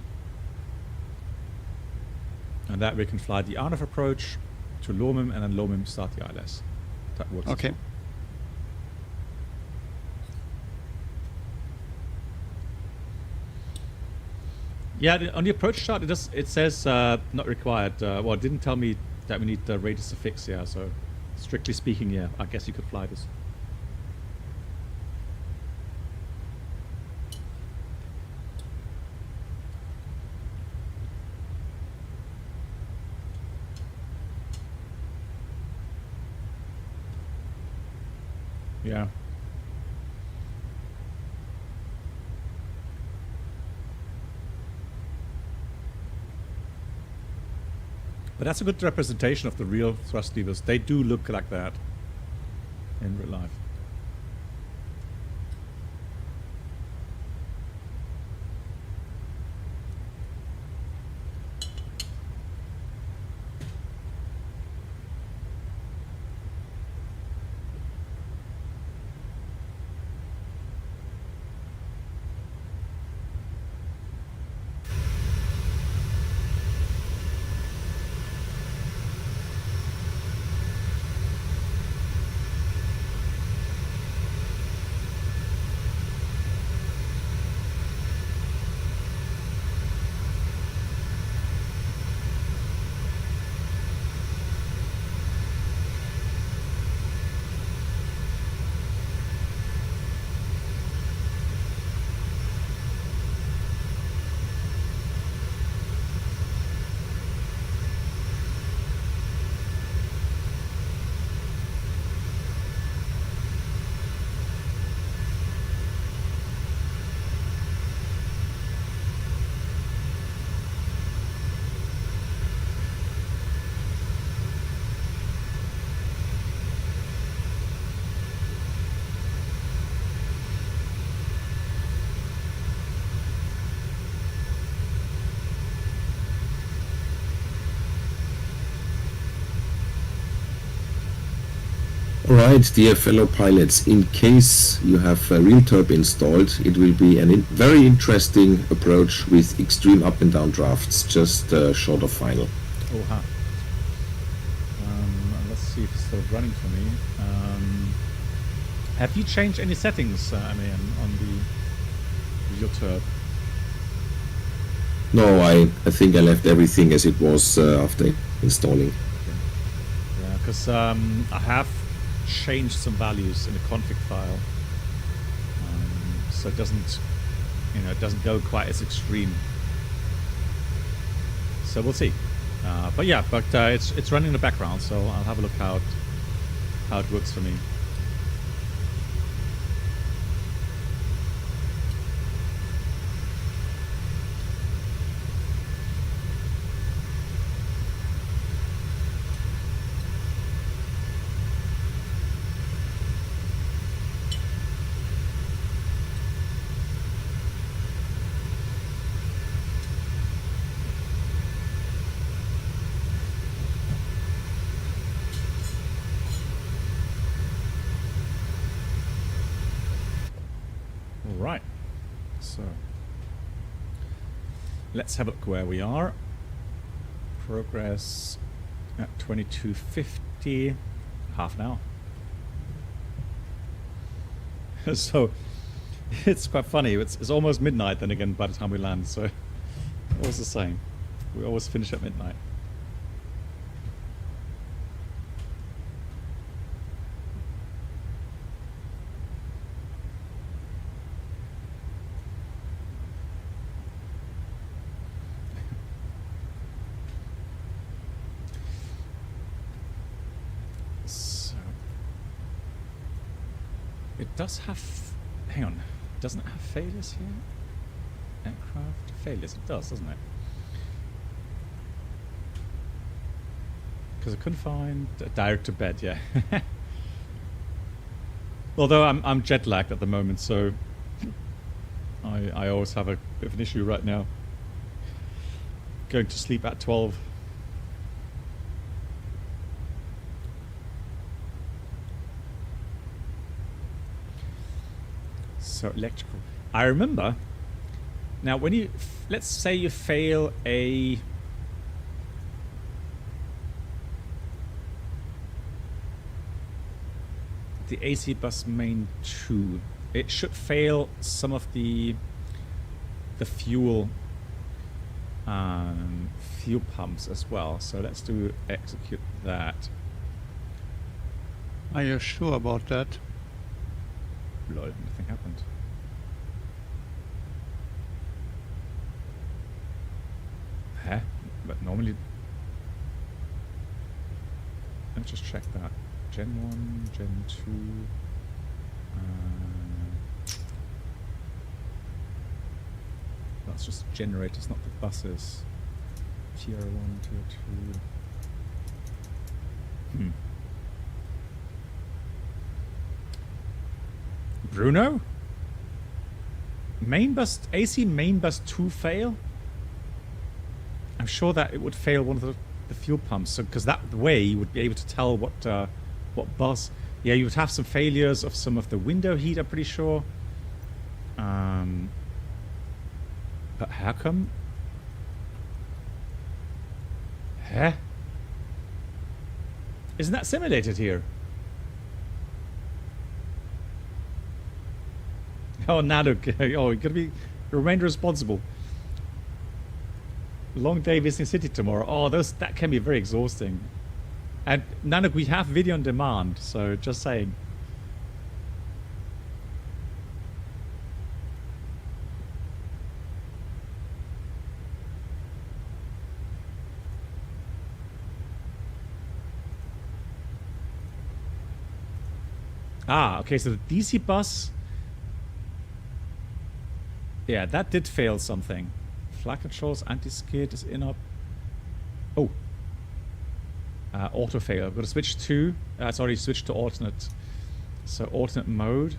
And that we can fly the Arnav approach to Lomim, and then Lomim start the ILS. That works. as Okay. well. Yeah, on the approach chart, it says not required. Well, it didn't tell me that we need the radius to fix. Yeah, so strictly speaking, yeah, I guess you could fly this. Yeah. But that's a good representation of the real thrust levers. They do look like that in real life. Alright, dear fellow pilots, in case you have real turb installed, it will be a very interesting approach with extreme up and down drafts, just short of final. Oh, ha. Let's see if it's still running for me. Have you changed any settings, on the real turb? No, I think I left everything as it was after installing. Okay. Yeah, because I have changed some values in the config file, so it doesn't, it doesn't go quite as extreme. So we'll see. But yeah, it's running in the background, so I'll have a look how it works for me. Right, so let's have a look where we are. Progress at 2250, half an hour. So it's quite funny. It's almost midnight then again by the time we land. So always the same. We always finish at midnight. It does have, hang on, doesn't it have failures here? Aircraft failures, it does, doesn't it? Because I couldn't find a direct to bed, yeah. Although I'm jet lagged at the moment, so I always have a bit of an issue right now. Going to sleep at 12. So electrical. I remember. Now, when you let's say you fail the AC bus main 2, it should fail some of the fuel pumps as well. So let's do execute that. Are you sure about that? Lol, nothing happened. Huh? But normally... Let's just check that. Gen 1, Gen 2... that's just generators, not the buses. Tier 1, Tier 2... Bruno? Main bus, AC main bus 2 fail? I'm sure that it would fail one of the fuel pumps, so because that way you would be able to tell what bus. Yeah, you would have some failures of some of the window heat, I'm pretty sure. But how come? Huh? Isn't that simulated here? Oh, Nanook. Oh, you're gonna remain responsible. Long day visiting city tomorrow. Oh, that can be very exhausting. And Nanook, we have video on demand, so just saying. Ah, okay, so the DC bus... Yeah, that did fail something. Flight controls, anti-skid is in up. Oh. Auto fail. I've got to switch to... sorry, switch to alternate. So, alternate mode.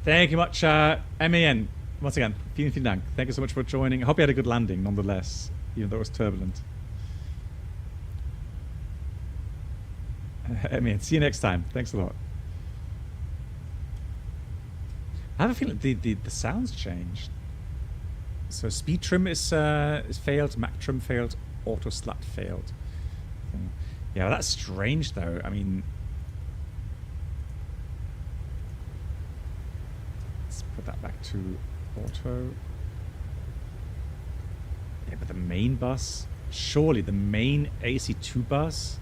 Thank you much, MAN. Once again, vielen Dank. Thank you so much for joining. I hope you had a good landing, nonetheless, even though it was turbulent. I mean, see you next time. Thanks a lot. I have a feeling the sounds changed. So speed trim is failed, Mac trim failed, auto slat failed. Yeah, that's strange though. I mean, let's put that back to auto. Yeah, but the main bus, surely the main AC2 bus.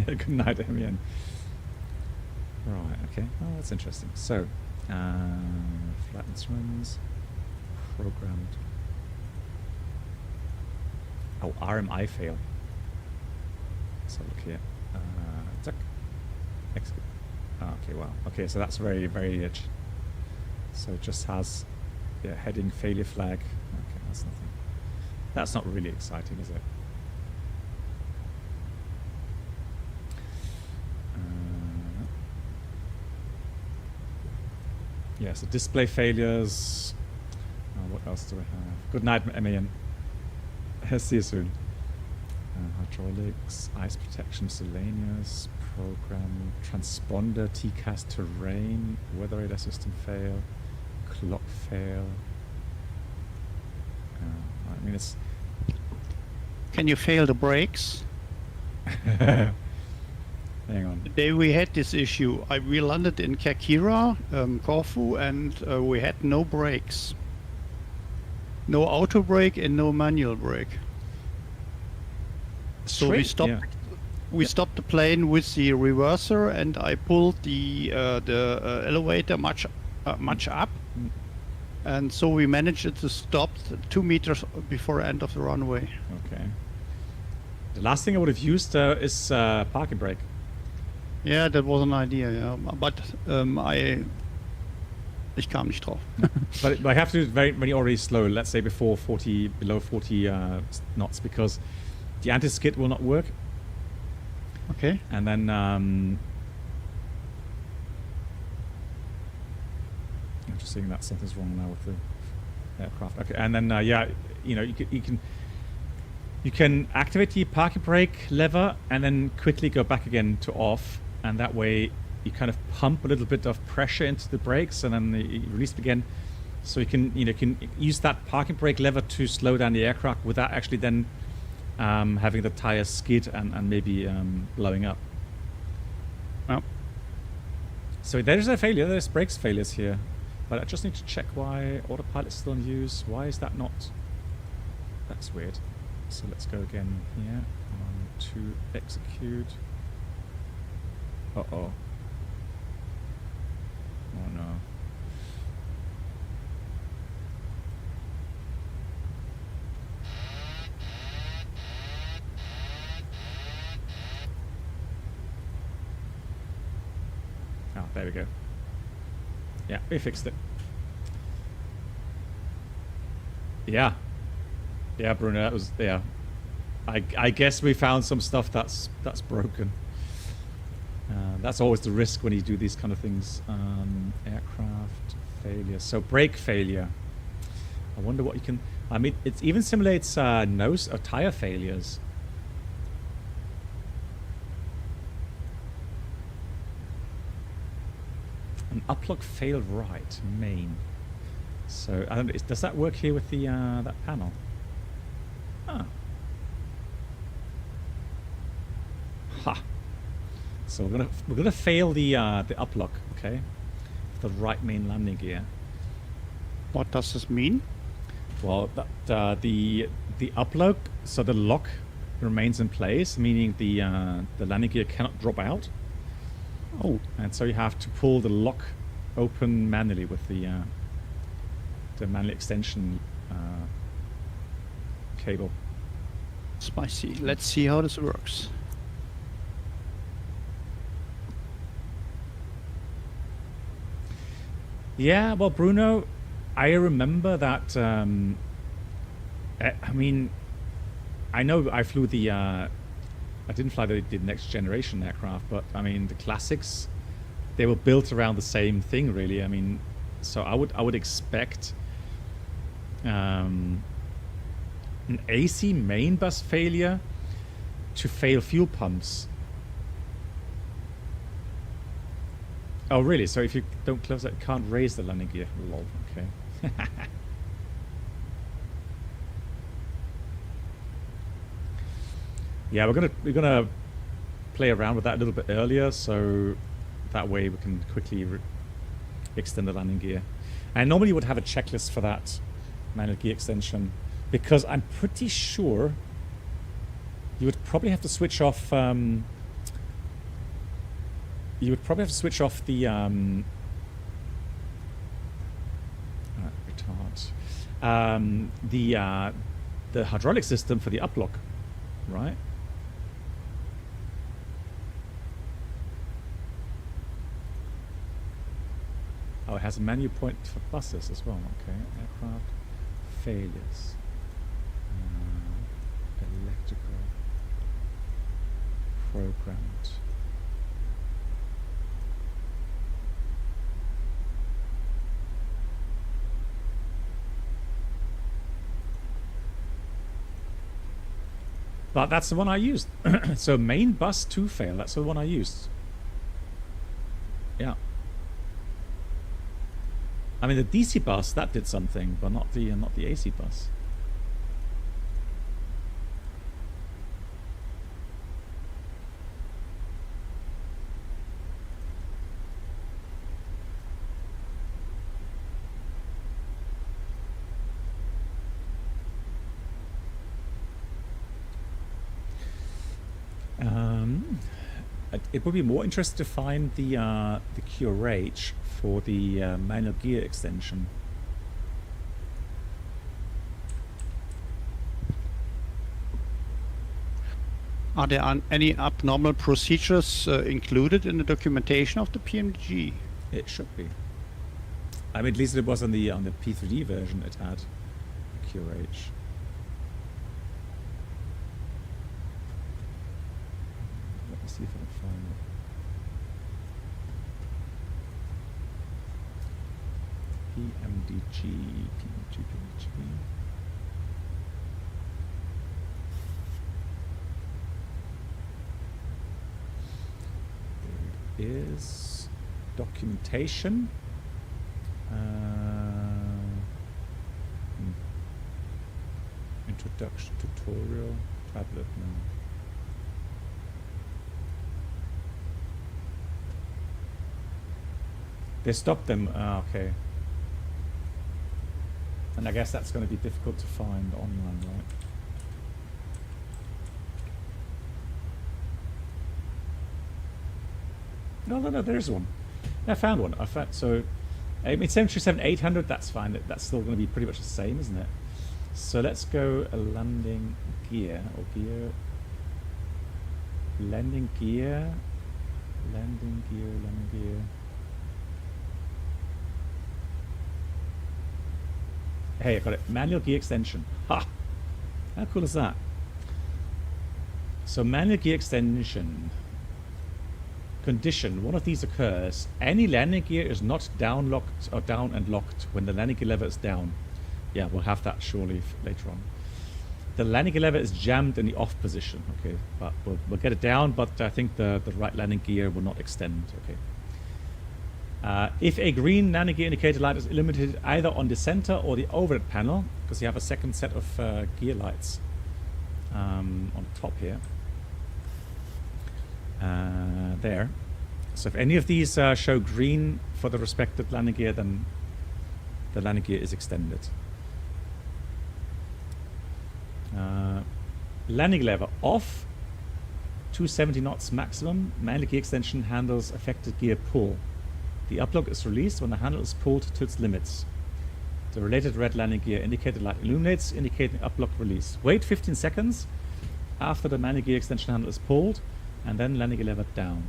Good night, Emian. Right, okay. Oh, that's interesting. So, flat instruments, programmed. Oh, RMI fail. Let's have a look here. Tuck. Execute. Oh, okay, wow. Okay, so that's very, very edge. So it just has, yeah, heading failure flag. Okay, that's nothing. That's not really exciting, is it? Yeah, so display failures. What else do we have? Good night, Emian. See you soon. Hydraulics, ice protection, miscellaneous, program, transponder, TCAS terrain, weather radar system fail, clock fail. I mean, it's. Can you fail the brakes? Hang on. The day we had this issue, we landed in Kerkira, Corfu, and we had no brakes. No auto brake and no manual brake. So we stopped. Yeah. We stopped the plane with the reverser, and I pulled the elevator much up, and so we managed it to stop 2 meters before end of the runway. Okay. The last thing I would have used is parking brake. Yeah, that was an idea. Yeah, but ich kam nicht drauf. But I have to do it very, very already slow. Let's say below 40 knots, because the anti-skid will not work. Okay. And then I'm just seeing that something's wrong now with the aircraft. Okay, and then yeah, you know, you can activate the parking brake lever and then quickly go back again to off, and that way you kind of pump a little bit of pressure into the brakes and then you release it again. So you can use that parking brake lever to slow down the aircraft without actually then having the tires skid and maybe blowing up. Oh. So there's a failure. There's brakes failures here, but I just need to check why autopilot's still in use. Why is that not? That's weird. So let's go again here. 1, 2, execute. Uh-oh. Oh no. Oh, there we go. Yeah, we fixed it. Yeah. Yeah, Bruno, that was, yeah. I guess we found some stuff that's broken. That's always the risk when you do these kind of things. Aircraft failure. So brake failure. I wonder what you can... I mean, it even simulates nose or tire failures. An uplock failed right, main. So, I don't know, does that work here with the that panel? Ah. Ha. So we're gonna fail the uplock, okay? The right main landing gear. What does this mean? Well, that the uplock, so the lock remains in place, meaning the landing gear cannot drop out. Oh. And so you have to pull the lock open manually with the manual extension cable. Spicy. Let's see how this works. Yeah, well, Bruno, I remember that. I mean, I know I flew I didn't fly the next generation aircraft, but I mean the classics. they were built around the same thing, really. I mean, so I would expect an AC main bus failure to fail fuel pumps. Oh, really? So if you don't close that, it can't raise the landing gear. Lol. Okay. Yeah, we're gonna play around with that a little bit earlier, so that way we can quickly extend the landing gear. I normally would have a checklist for that manual gear extension, because I'm pretty sure you would probably have to switch off. You would probably have to switch off the the hydraulic system for the uplock, right? Oh, it has a menu point for buses as well. Okay, aircraft failures, electrical programmed. But that's the one I used. So main bus to fail. That's the one I used. Yeah. I mean, the DC bus, that did something, but not the AC bus. It would be more interesting to find the QRH for the manual gear extension. Are there any abnormal procedures included in the documentation of the PMDG? It should be. I mean, at least it was on the P3D version. It had QRH. Let me see if I can find it. PMDG. There it is. Documentation. Introduction tutorial. Tablet now. They stopped them. Okay. And I guess that's going to be difficult to find online, right? No, there's one. I found one. So, I mean, 737-800, that's fine. That's still going to be pretty much the same, isn't it? So let's go a landing gear, or gear. Landing gear. Landing gear. Hey, I got it. Manual gear extension. Ha! How cool is that? So manual gear extension. Condition. One of these occurs. Any landing gear is not down locked or down and locked when the landing gear lever is down. Yeah, we'll have that surely later on. The landing gear lever is jammed in the off position. Okay, but we'll get it down, but I think the right landing gear will not extend. Okay. If a green landing gear indicator light is illuminated either on the center or the overhead panel, because you have a second set of gear lights on top here. There. So if any of these show green for the respective landing gear, then the landing gear is extended. Landing lever off, 270 knots maximum. Manual gear extension handles affected gear pull. The uplock is released when the handle is pulled to its limits. The related red landing gear indicator light illuminates, indicating uplock release. Wait 15 seconds after the manual gear extension handle is pulled, and then landing gear lever down.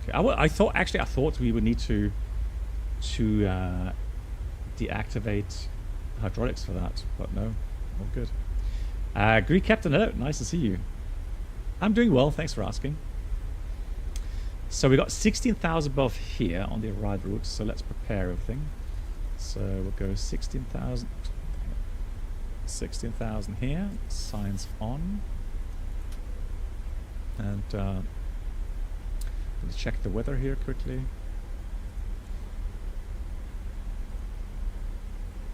Okay, I thought we would need to deactivate hydraulics for that, but no, all good. Greek Captain, hello, nice to see you. I'm doing well, thanks for asking. So we got 16,000 above here on the arrival route. So let's prepare everything. So we'll go 16,000. 16,000 here. Signs on. And let's check the weather here quickly.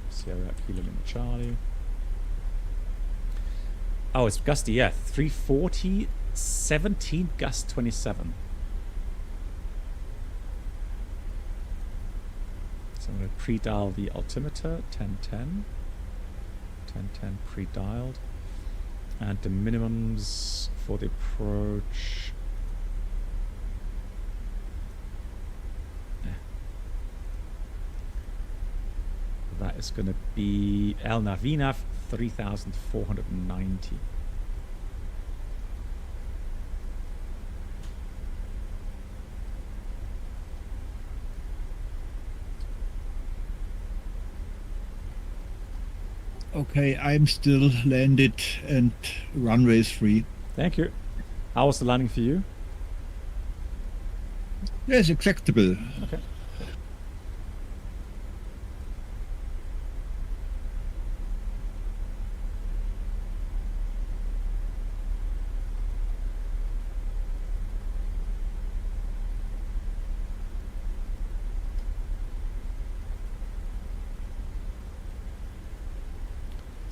Sierra Kilo Lima Charlie. Oh, it's gusty, yeah. 340, 17, gust 27. So I'm going to pre-dial the altimeter, 1010. 1010 pre-dialed. And the minimums for the approach. That is going to be El Navinav 3,490. Okay, I'm still landed and runway is free. Thank you. How was the landing for you? Yes, acceptable. Okay.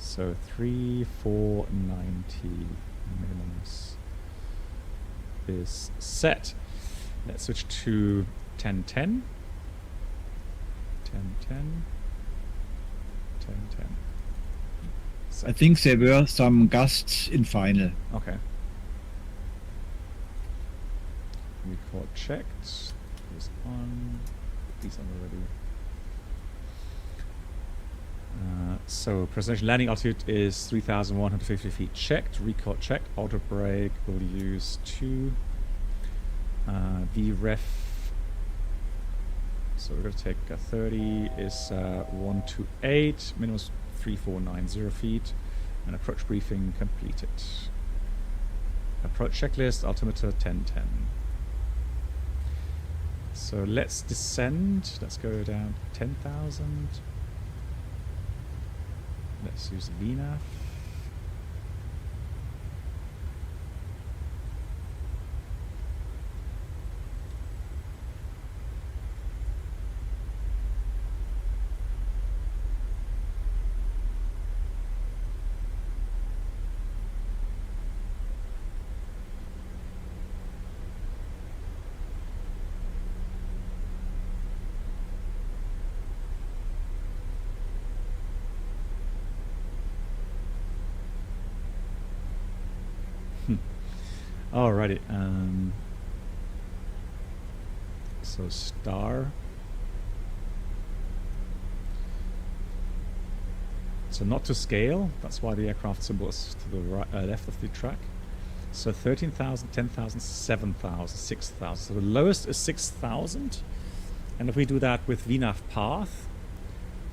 So 3,490 minimums is set. Let's switch to 1010. 1010. 1010. I think there were some gusts in final. Okay. Record checked. Is on. These on already. So presentation landing altitude is 3,150 feet checked. Record checked. Auto brake will use 2. VREF. So we're going to take 30 is 128. Minimum is 3,490 feet. And approach briefing completed. Approach checklist. Altimeter 1010. So let's descend. Let's go down 10,000. Let's use VNAV. Alrighty, so star. So not to scale, that's why the aircraft symbol is to the right, left of the track. So 13,000, 10,000, 7,000, 6,000. So the lowest is 6,000. And if we do that with VNAV path,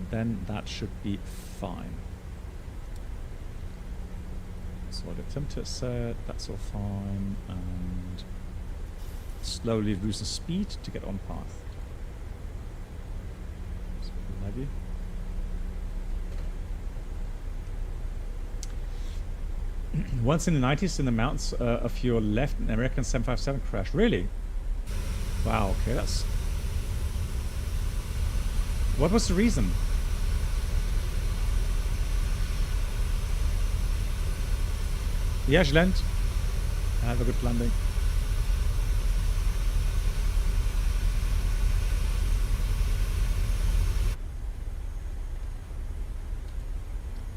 then that should be fine. So the altimeter set, that's all fine, and slowly reduce the speed to get on path. So levy. Once in the 90s in the mountains of your left, an American 757 crashed. Really? Wow, okay, that's... What was the reason? Ja, Glenn. Have a good landing.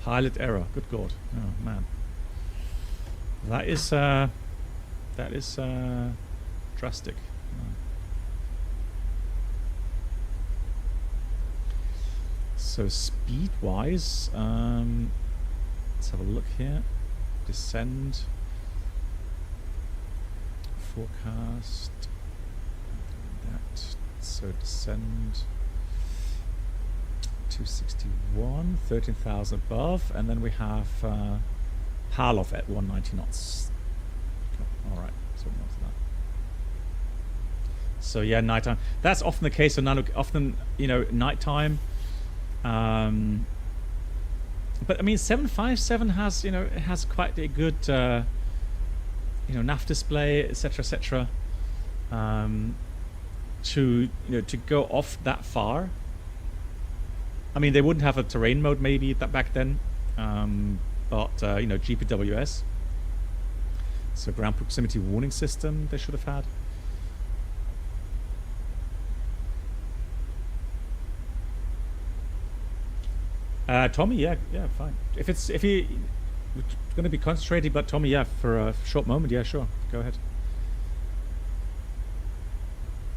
Pilot error. Good God. Oh man. That is drastic. So speed wise, let's have a look here. Descend, forecast, that, so descend 261, 13,000 above, and then we have Harlov at 190 knots. Okay. Alright, so what's that? So yeah, nighttime. That's often the case. So often, nighttime. But I mean, 757 has, it has quite a good, nav display, etc., etc. To go off that far. I mean, they wouldn't have a terrain mode maybe that back then, but GPWS. So ground proximity warning system they should have had. Tommy, yeah, fine. If you're going to be concentrating, but Tommy, yeah, for a short moment, yeah, sure, go ahead.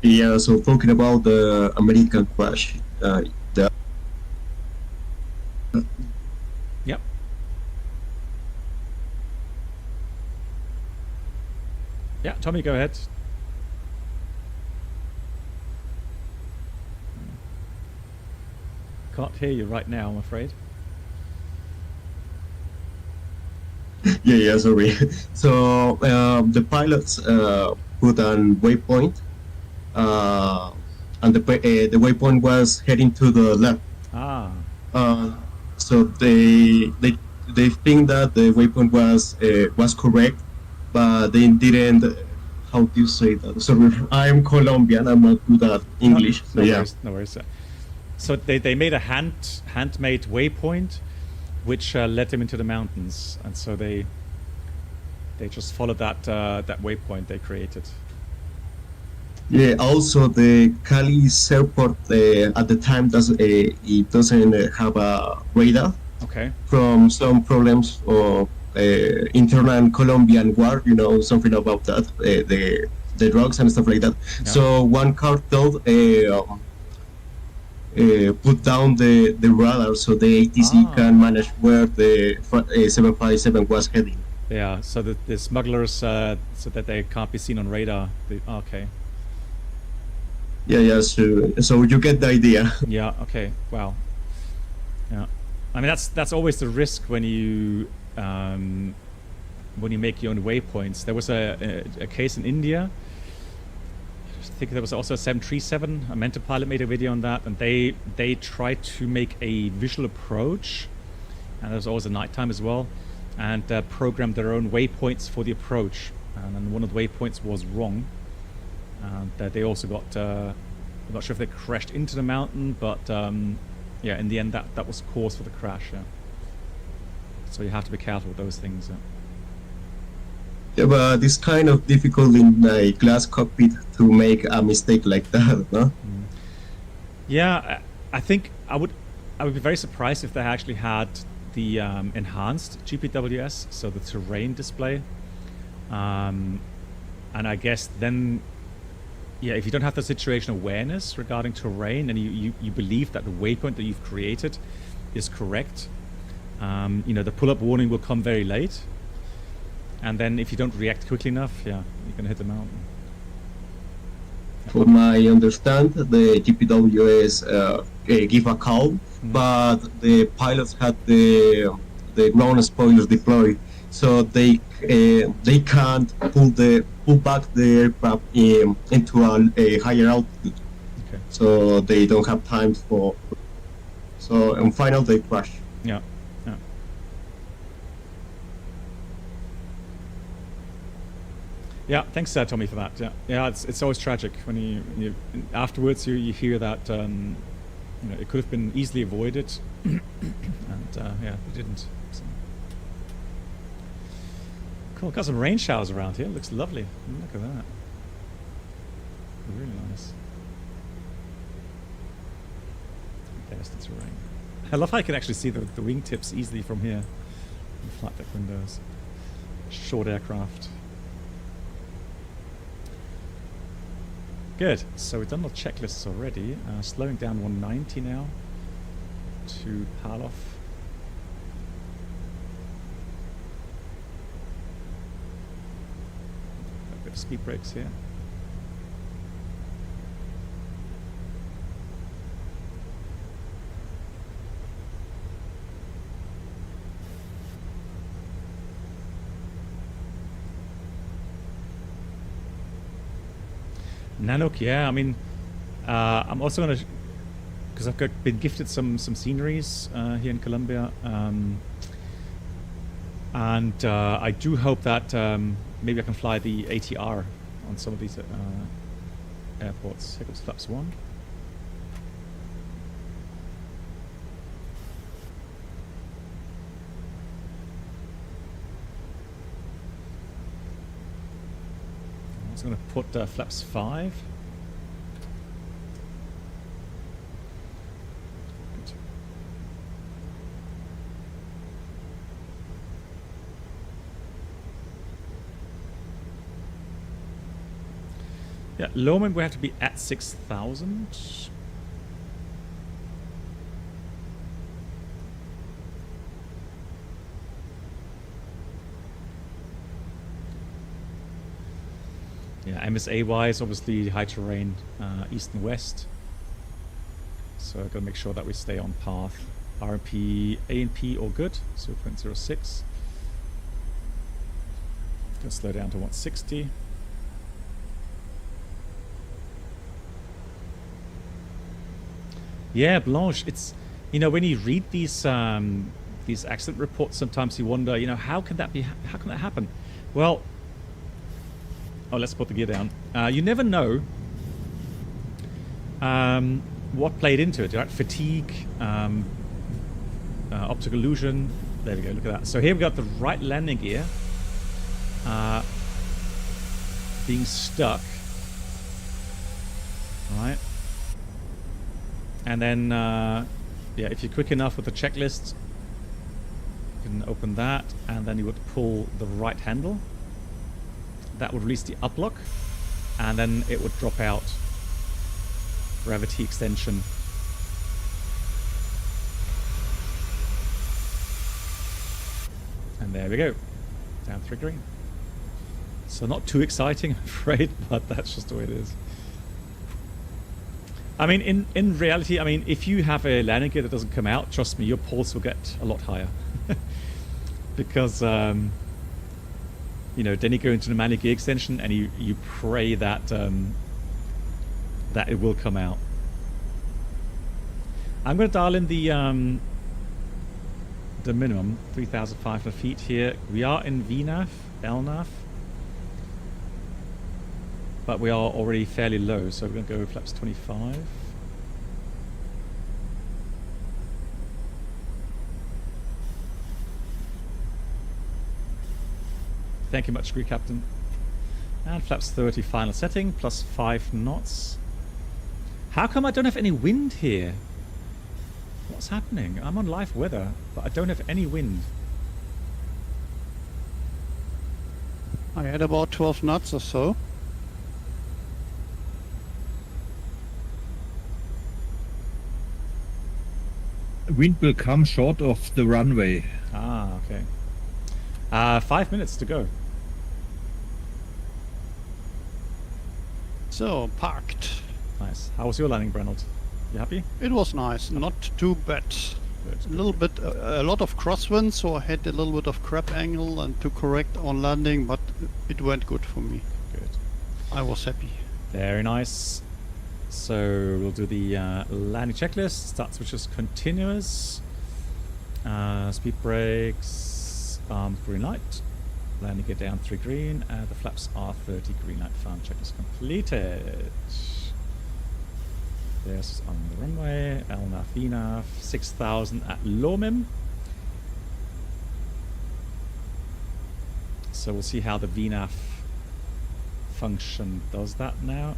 Yeah, so talking about the American crash, Yep. Yeah, Tommy, go ahead. Can't hear you right now, I'm afraid. yeah, sorry. So the pilots put an waypoint, and the waypoint was heading to the left. So they think that the waypoint was correct, but they didn't. How do you say that? Sorry, I'm Colombian. I'm not good at English. No worries. So they made a handmade waypoint, which led them into the mountains, and so they just followed that waypoint they created. Yeah. Also, the Cali airport at the time doesn't have a radar. Okay. From some problems of internal Colombian war, something about that, the drugs and stuff like that. Yeah. So one cartel put down the radar so the ATC can manage where the 757 was heading. Yeah, so the smugglers, so that they can't be seen on radar. Okay. Yeah. So you get the idea. Yeah. Okay. Wow. Yeah. I mean, that's always the risk when you make your own waypoints. There was a case in India. I think there was also a 737. A mentor pilot made a video on that, and they tried to make a visual approach, and there was always a nighttime as well, and programmed their own waypoints for the approach. And then one of the waypoints was wrong, and they also got. I'm not sure if they crashed into the mountain, but yeah, in the end, that was cause for the crash. Yeah. So you have to be careful with those things. Yeah. Yeah, but it's kind of difficult in a glass cockpit to make a mistake like that, no? Yeah, I think I would be very surprised if they actually had the enhanced GPWS, so the terrain display. And I guess then, yeah, if you don't have the situation awareness regarding terrain and you believe that the waypoint that you've created is correct, the pull-up warning will come very late. And then if you don't react quickly enough, yeah, you're going to hit the mountain. From my understand, the GPWS give a call, but the pilots had the ground spoilers deployed, so they can't pull back the aircraft into a higher altitude. Okay. So they don't have time for. So in final they crash. Yeah. Yeah, thanks, Tommy, for that. Yeah, it's always tragic when you afterwards you hear that it could have been easily avoided, and yeah, it didn't. So. Cool, got some rain showers around here. Looks lovely. Look at that. Really nice. There's the terrain. I love how I can actually see the wingtips easily from here. The flat deck windows. Short aircraft. Good. So we've done the checklists already. Slowing down 190 now to pal off. A bit of speed brakes here. Nanook, yeah. I mean, I'm also gonna, because I've been gifted some sceneries here in Colombia, and I do hope that maybe I can fly the ATR on some of these airports. Here comes flaps 1. I'm going to put flaps 5. Good. Yeah, low moment we have to be at 6,000. Yeah, MSA wise, obviously high terrain, east and west. So I've got to make sure that we stay on path. RMP, A&P, all good. 0.06. Gonna slow down to 160. Yeah, Blanche. It's, you know, when you read these accident reports, sometimes you wonder, you know, how can that be? How can that happen? Well. Oh, let's put the gear down. You never know what played into it, right? Fatigue, optical illusion. There we go, look at that. So here we got the right landing gear being stuck. All right. And then, yeah, if you're quick enough with the checklist, you can open that, and then you would pull the right handle. That would release the uplock, and then it would drop out gravity extension. And there we go, down 3 green. So not too exciting, I'm afraid, but that's just the way it is. I mean, in reality, I mean, if you have a landing gear that doesn't come out, trust me, your pulse will get a lot higher. Because you know, then you go into the manual gear extension and you pray that that it will come out. I'm going to dial in the minimum 3,500 feet here. We are in VNAV, LNAV, but we are already fairly low, so we're going to go flaps 25. Thank you much, Greek Captain. And flaps 30 final setting, plus 5 knots. How come I don't have any wind here? What's happening? I'm on live weather, but I don't have any wind. I had about 12 knots or so. Wind will come short of the runway. Ah, okay. 5 minutes to go. So, parked. Nice. How was your landing, Brenold? You happy? It was nice, not too bad. Good. A little bit, a lot of crosswind, so I had a little bit of crab angle and to correct on landing, but it went good for me. Good. I was happy. Very nice. So we'll do the landing checklist. Start switches continuous. Speed brakes. Green light. Landing gear down 3 green. The flaps are 30 green light. Fan checklist completed. There's on the runway. LNAV, VNAV. 6,000 at low mim. So we'll see how the VNAV function does that now.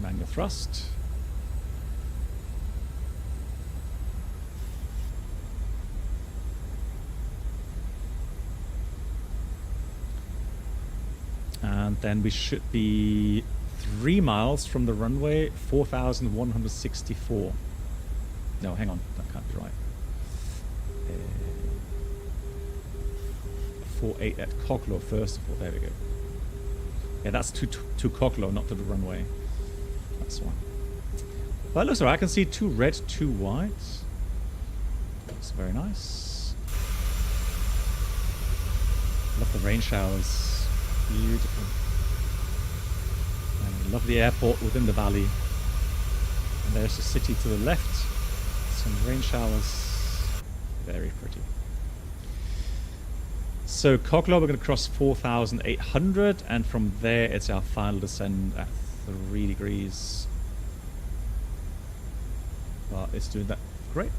Manual thrust. And then we should be 3 miles from the runway, 4,164. No, hang on, that can't be right. 48 at Cocklow, first of all. There we go. Yeah, that's to Cocklow, not to the runway. That's one. Well, it looks alright. I can see 2 red, 2 white. That's very nice. love the rain showers. Beautiful. And a lovely airport within the valley. And there's the city to the left. Some rain showers. Very pretty. So Cogler, we're going to cross 4,800, and from there it's our final descent at 3 degrees. But it's doing that great.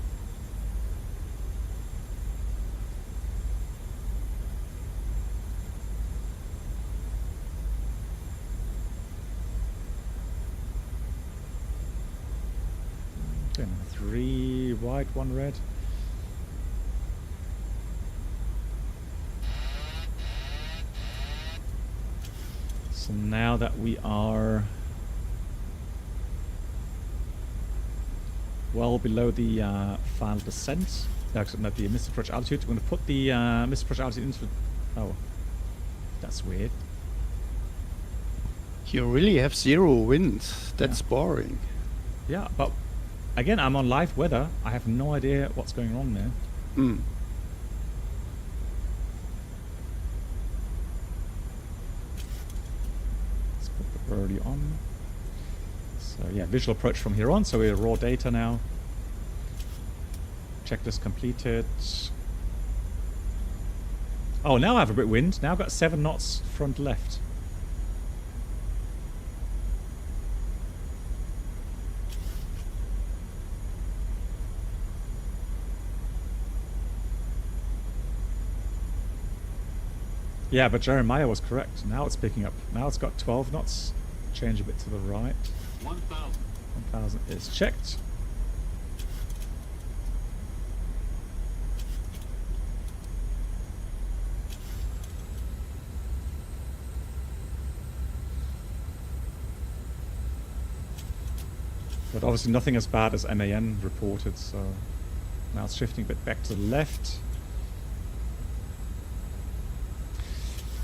Okay, 3 white, 1 red. So now that we are well below the final descent, actually not the missed approach altitude, we're going to put the missed approach altitude into... Oh, that's weird. You really have 0 wind. That's Yeah. boring. Yeah, but again, I'm on live weather. I have no idea what's going wrong there. Hmm. Let's put the birdie on. So yeah, visual approach from here on. So we're raw data now. Checklist completed. Oh, now I have a bit of wind. Now I've got 7 knots front left. Yeah, but Jeremiah was correct. Now it's picking up. Now it's got 12 knots. Change a bit to the right. 1,000 is checked. But obviously nothing as bad as MAN reported, so now it's shifting a bit back to the left.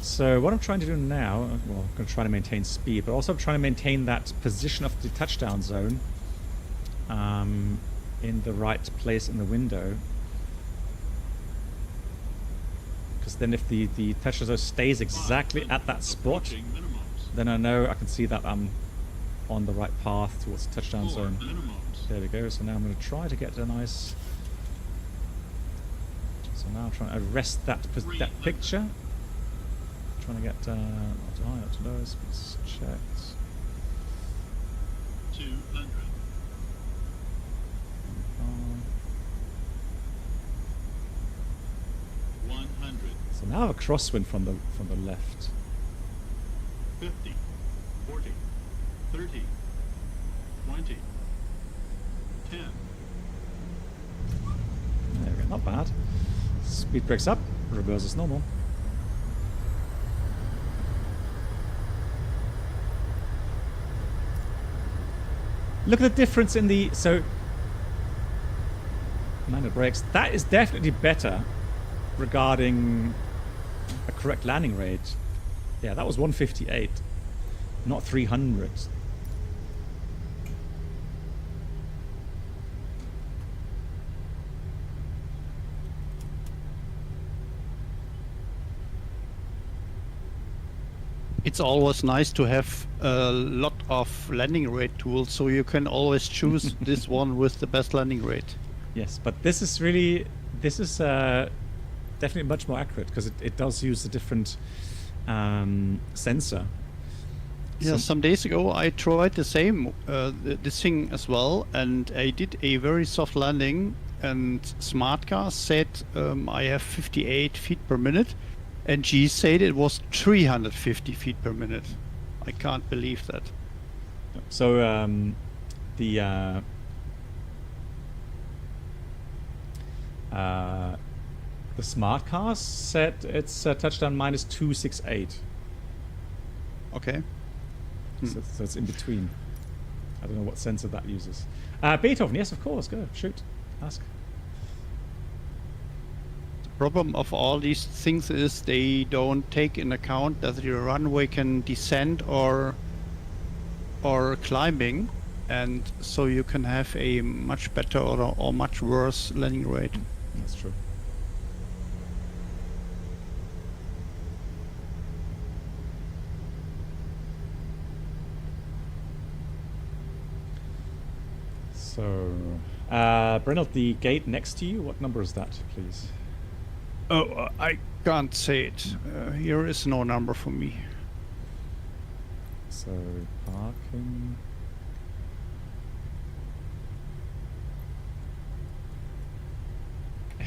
So what I'm trying to do now, well, I'm going to try to maintain speed, but also I'm trying to maintain that position of the touchdown zone in the right place in the window. Because then if the touchdown zone stays exactly at that spot, then I know I can see that I'm on the right path towards the touchdown zone. There we go. So now I'm going to try to get a nice... So now I'm trying to arrest that picture. Trying to get not too high, not too low. Speed's checked. 200. So now I have a crosswind from the left. 50, 40, 30, 20, 10. There we go, not bad. Speed breaks up, reverse is normal. Look at the difference in the... So, manual brakes. That is definitely better regarding a correct landing rate. Yeah, that was 158, not 300. It's always nice to have a lot of landing rate tools, so you can always choose this one with the best landing rate. Yes, but this is really, definitely much more accurate because it does use a different sensor. Yeah, some days ago I tried the same, this thing as well, and I did a very soft landing, and SmartCar said I have 58 feet per minute. And she said it was 350 feet per minute. I can't believe that. So the smart cars said it's touchdown minus 268. Okay. So it's in between. I don't know what sensor that uses. Beethoven, yes, of course. Go shoot, ask. Problem of all these things is they don't take in account that the runway can descend or climbing, and so you can have a much better or much worse landing rate. That's true. So, Brennelt, the gate next to you, what number is that, please? Oh, I can't say it. Here is no number for me. So, parking.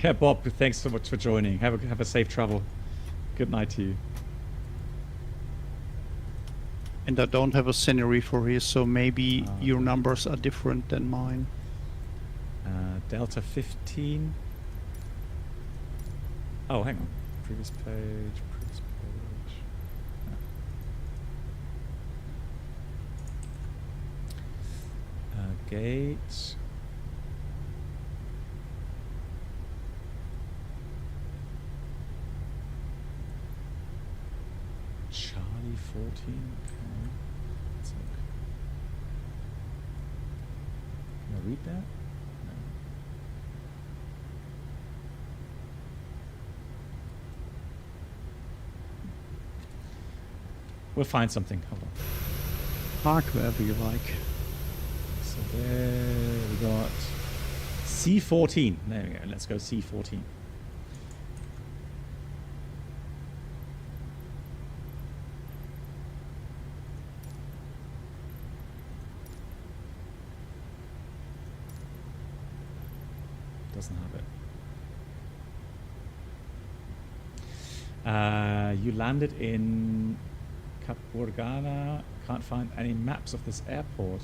Yeah, Bob, thanks so much for joining. Have a safe travel. Good night to you. And I don't have a scenery for here, so maybe your numbers are different than mine. Delta 15. Oh, hang on. Previous page, previous page. Gate. Charlie 14. Okay. Let's look. Can I read that? No. We'll find something. Hold on. Park wherever you like. So there we got C14. There we go. Let's go C14. Doesn't have it. You landed in Capurgana. Can't find any maps of this airport.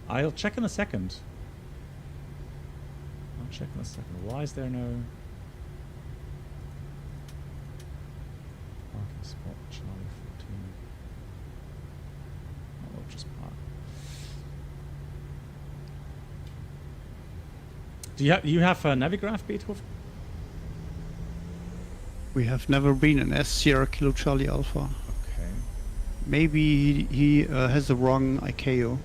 I'll check in a second. I'll check in a second. Why is there no parking spot? Charlie 14. Oh, we'll just park. Do you have a Navigraph, Beethoven? We have never been in S Sierra Kilo Charlie Alpha. Okay. Maybe he has the wrong ICAO.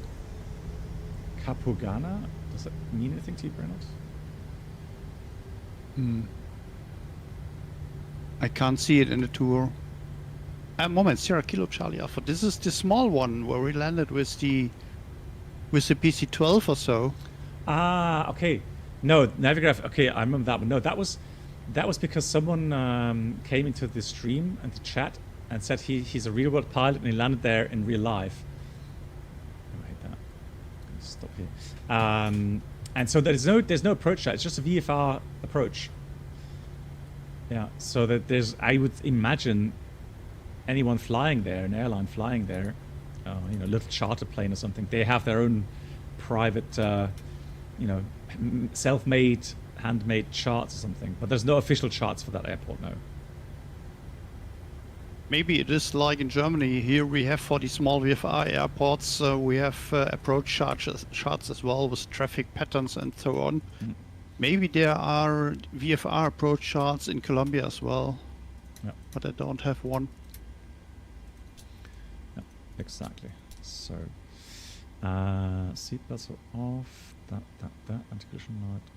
Capurgana? Does that mean anything to you, Brennett? I can't see it in the tour. Moment, Sierra Kilo Charlie Alpha. This is the small one where we landed with the PC-12 or so. Ah, okay. No, Navigraph. Okay, I remember that one. No, that was because someone came into the stream and the chat and said he's a real world pilot and he landed there in real life. Oh, I hate that. Stop here. And so there's no approach chat. It's just a VFR approach. Yeah. So that I would imagine anyone flying there, an airline flying there, a little charter plane or something, they have their own private, self-made, handmade charts or something. But there's no official charts for that airport, no. Maybe it is like in Germany. Here we have for the small VFR airports, we have approach charts as well with traffic patterns and so on. Maybe there are VFR approach charts in Colombia as well, but I don't have one. Yeah, exactly. So, seatbelts are off. That anti-collision light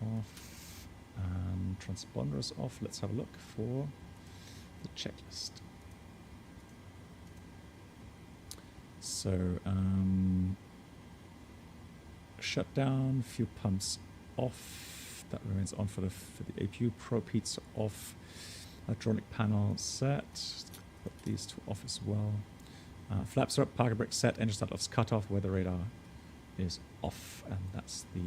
off. Transponders off. Let's have a look for the checklist. So, shutdown, fuel pumps off. That remains on for the APU. Probe heats off. Electronic panel set. Put these two off as well. Flaps are up. Parking brake set. Engine start offs cut off. Weather radar is off, and that's the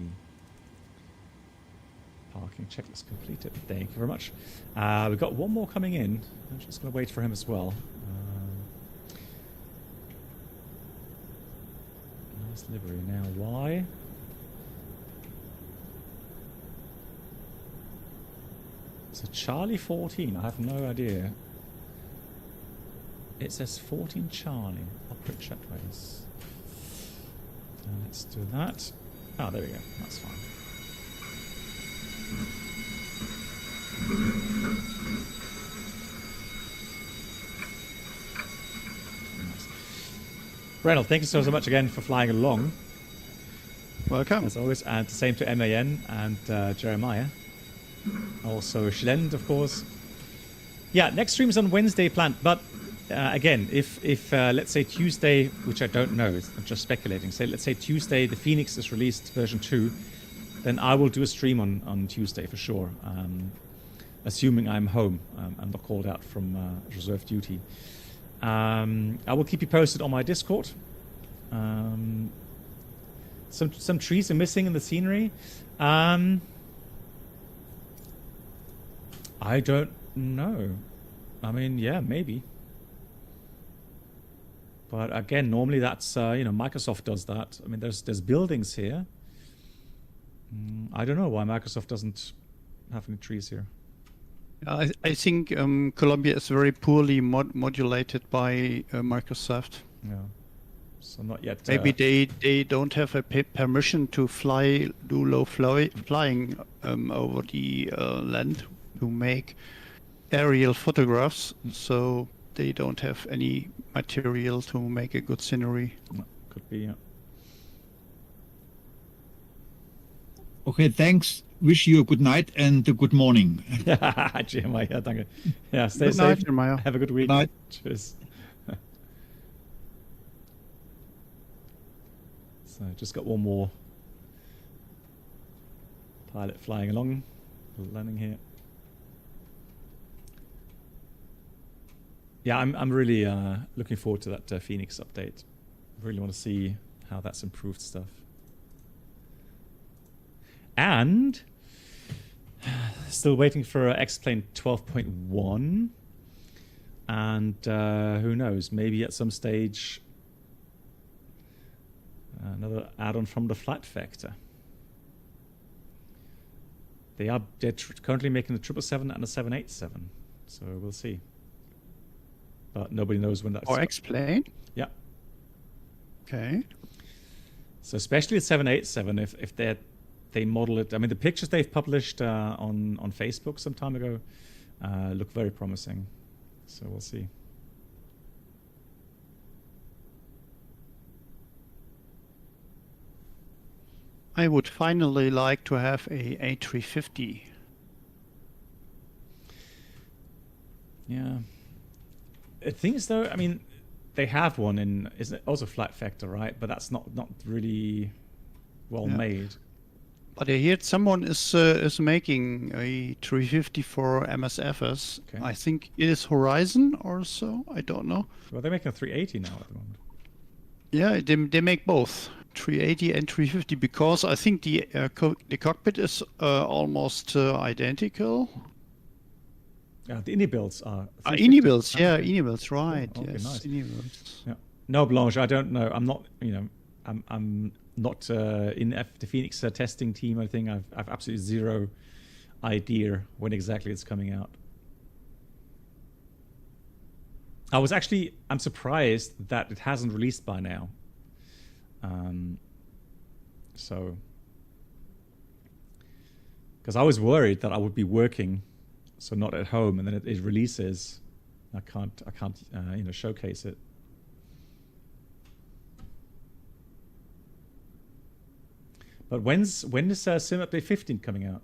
parking checklist completed. Thank you very much. We've got one more coming in. I'm just going to wait for him as well. Nice livery. Now, why? So Charlie 14. I have no idea. It says 14 Charlie. Operate checkways. Let's do that. Oh, there we go. That's fine. Nice. Reynold, thank you so much again for flying along. Welcome. As always, and the same to MAN and Jeremiah. Also Schlend, of course. Yeah, next stream's on Wednesday planned, but again, if let's say Tuesday, which I don't know, I'm just speculating. Say let's say Tuesday, the Phoenix is released version 2, then I will do a stream on Tuesday for sure. Assuming I'm home, I'm not called out from reserve duty. I will keep you posted on my Discord. Some trees are missing in the scenery. I don't know. I mean, yeah, maybe. But again, normally that's Microsoft does that. I mean, there's buildings here. I don't know why Microsoft doesn't have any trees here. I think Columbia is very poorly modulated by Microsoft. Yeah. So not yet. Maybe they don't have a permission to do low flying over the land to make aerial photographs. So they don't have any material to make a good scenery. No, could be, yeah. Okay, thanks. Wish you a good night and a good morning. Jeremiah, ja, danke. Ja, stay Good safe. night, Jeremiah. Have a good week. Good night. Tschüss. So just got one more pilot flying along, landing here. Yeah, I'm really looking forward to that Phoenix update. I really want to see how that's improved stuff. And still waiting for X-Plane 12.1. And who knows, maybe at some stage another add-on from the Flight Vector. They're currently making the 777 and the 787, so we'll see. But nobody knows when that's... Or X-Plane? Yeah. Okay. So especially the 787, if they model it... I mean, the pictures they've published on Facebook some time ago look very promising. So we'll see. I would finally like to have a A350. Yeah. The thing is, though, I mean, they have one in... Is it also Flight Vector, right? But that's not really well made. But I heard someone is making a 350 for MSFS. Okay. I think it is Horizon or so. I don't know. Well, they're making a 380 now at the moment. Yeah, they make both 380 and 350 because I think the cockpit is almost identical. Yeah, the Indy builds are. Indy builds, yeah, Indy builds, right? Oh, okay, yes, nice. Indy builds. Yeah. No, Blanche, I don't know. I'm not. I'm not in the Phoenix testing team. I think I've absolutely zero idea when exactly it's coming out. I'm surprised that it hasn't released by now. Because I was worried that I would be working, so not at home, and then it releases. I can't showcase it. But when is Sim Update 15 coming out?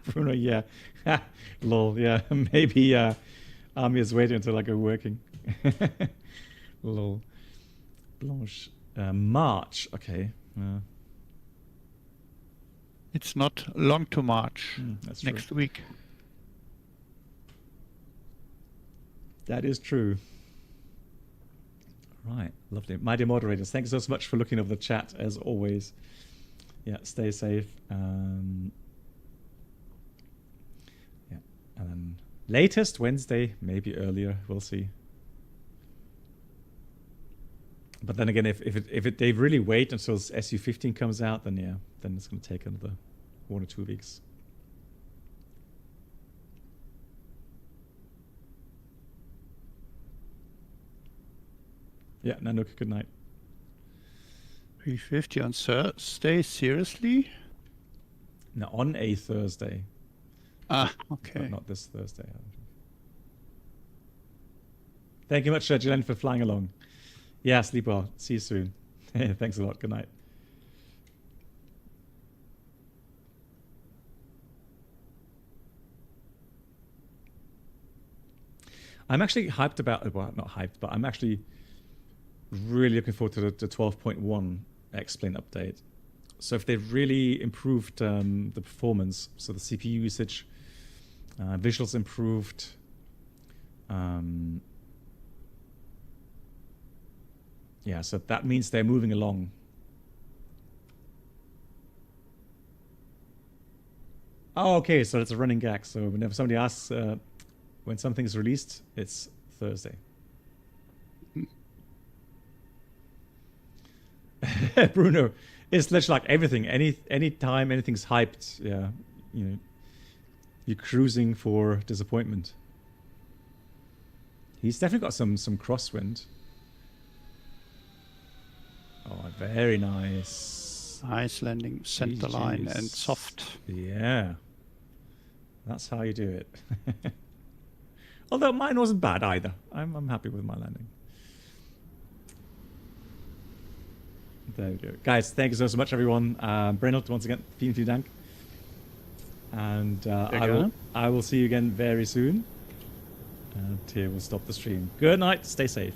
Bruno, yeah. Lol, yeah. Maybe Army is waiting until I go working. Lol. Blanche. March, okay. It's not long to March. That's next true. week. That is true. Right, lovely. My dear moderators, thanks so much for looking over the chat, as always. Yeah, stay safe. Yeah, and then latest Wednesday, maybe earlier, we'll see. But then again, if they really wait until SU-15 comes out, then yeah, then it's going to take another 1 or 2 weeks. Yeah, Nanook, good night. 350 on Thursday, seriously? No, on a Thursday. Ah, okay. But not this Thursday. Thank you much, Gillian, for flying along. Yeah, sleep well. See you soon. Thanks a lot. Good night. I'm actually hyped about, well, not hyped, but I'm actually really looking forward to the 12.1 X-Plane update. So if they've really improved the performance, so the CPU usage, visuals improved, yeah, so that means they're moving along. Oh, okay, so it's a running gag. So whenever somebody asks when something is released, it's Thursday. Bruno, it's literally like everything. Any time anything's hyped, yeah, you know, you're cruising for disappointment. He's definitely got some crosswind. Oh, very nice. Nice landing, center line and soft. Yeah. That's how you do it. Although mine wasn't bad either. I'm happy with my landing. There we go. Guys, thank you so much, everyone. Brennelt, once again, vielen Dank. And I will see you again very soon. And here we'll stop the stream. Good night. Stay safe.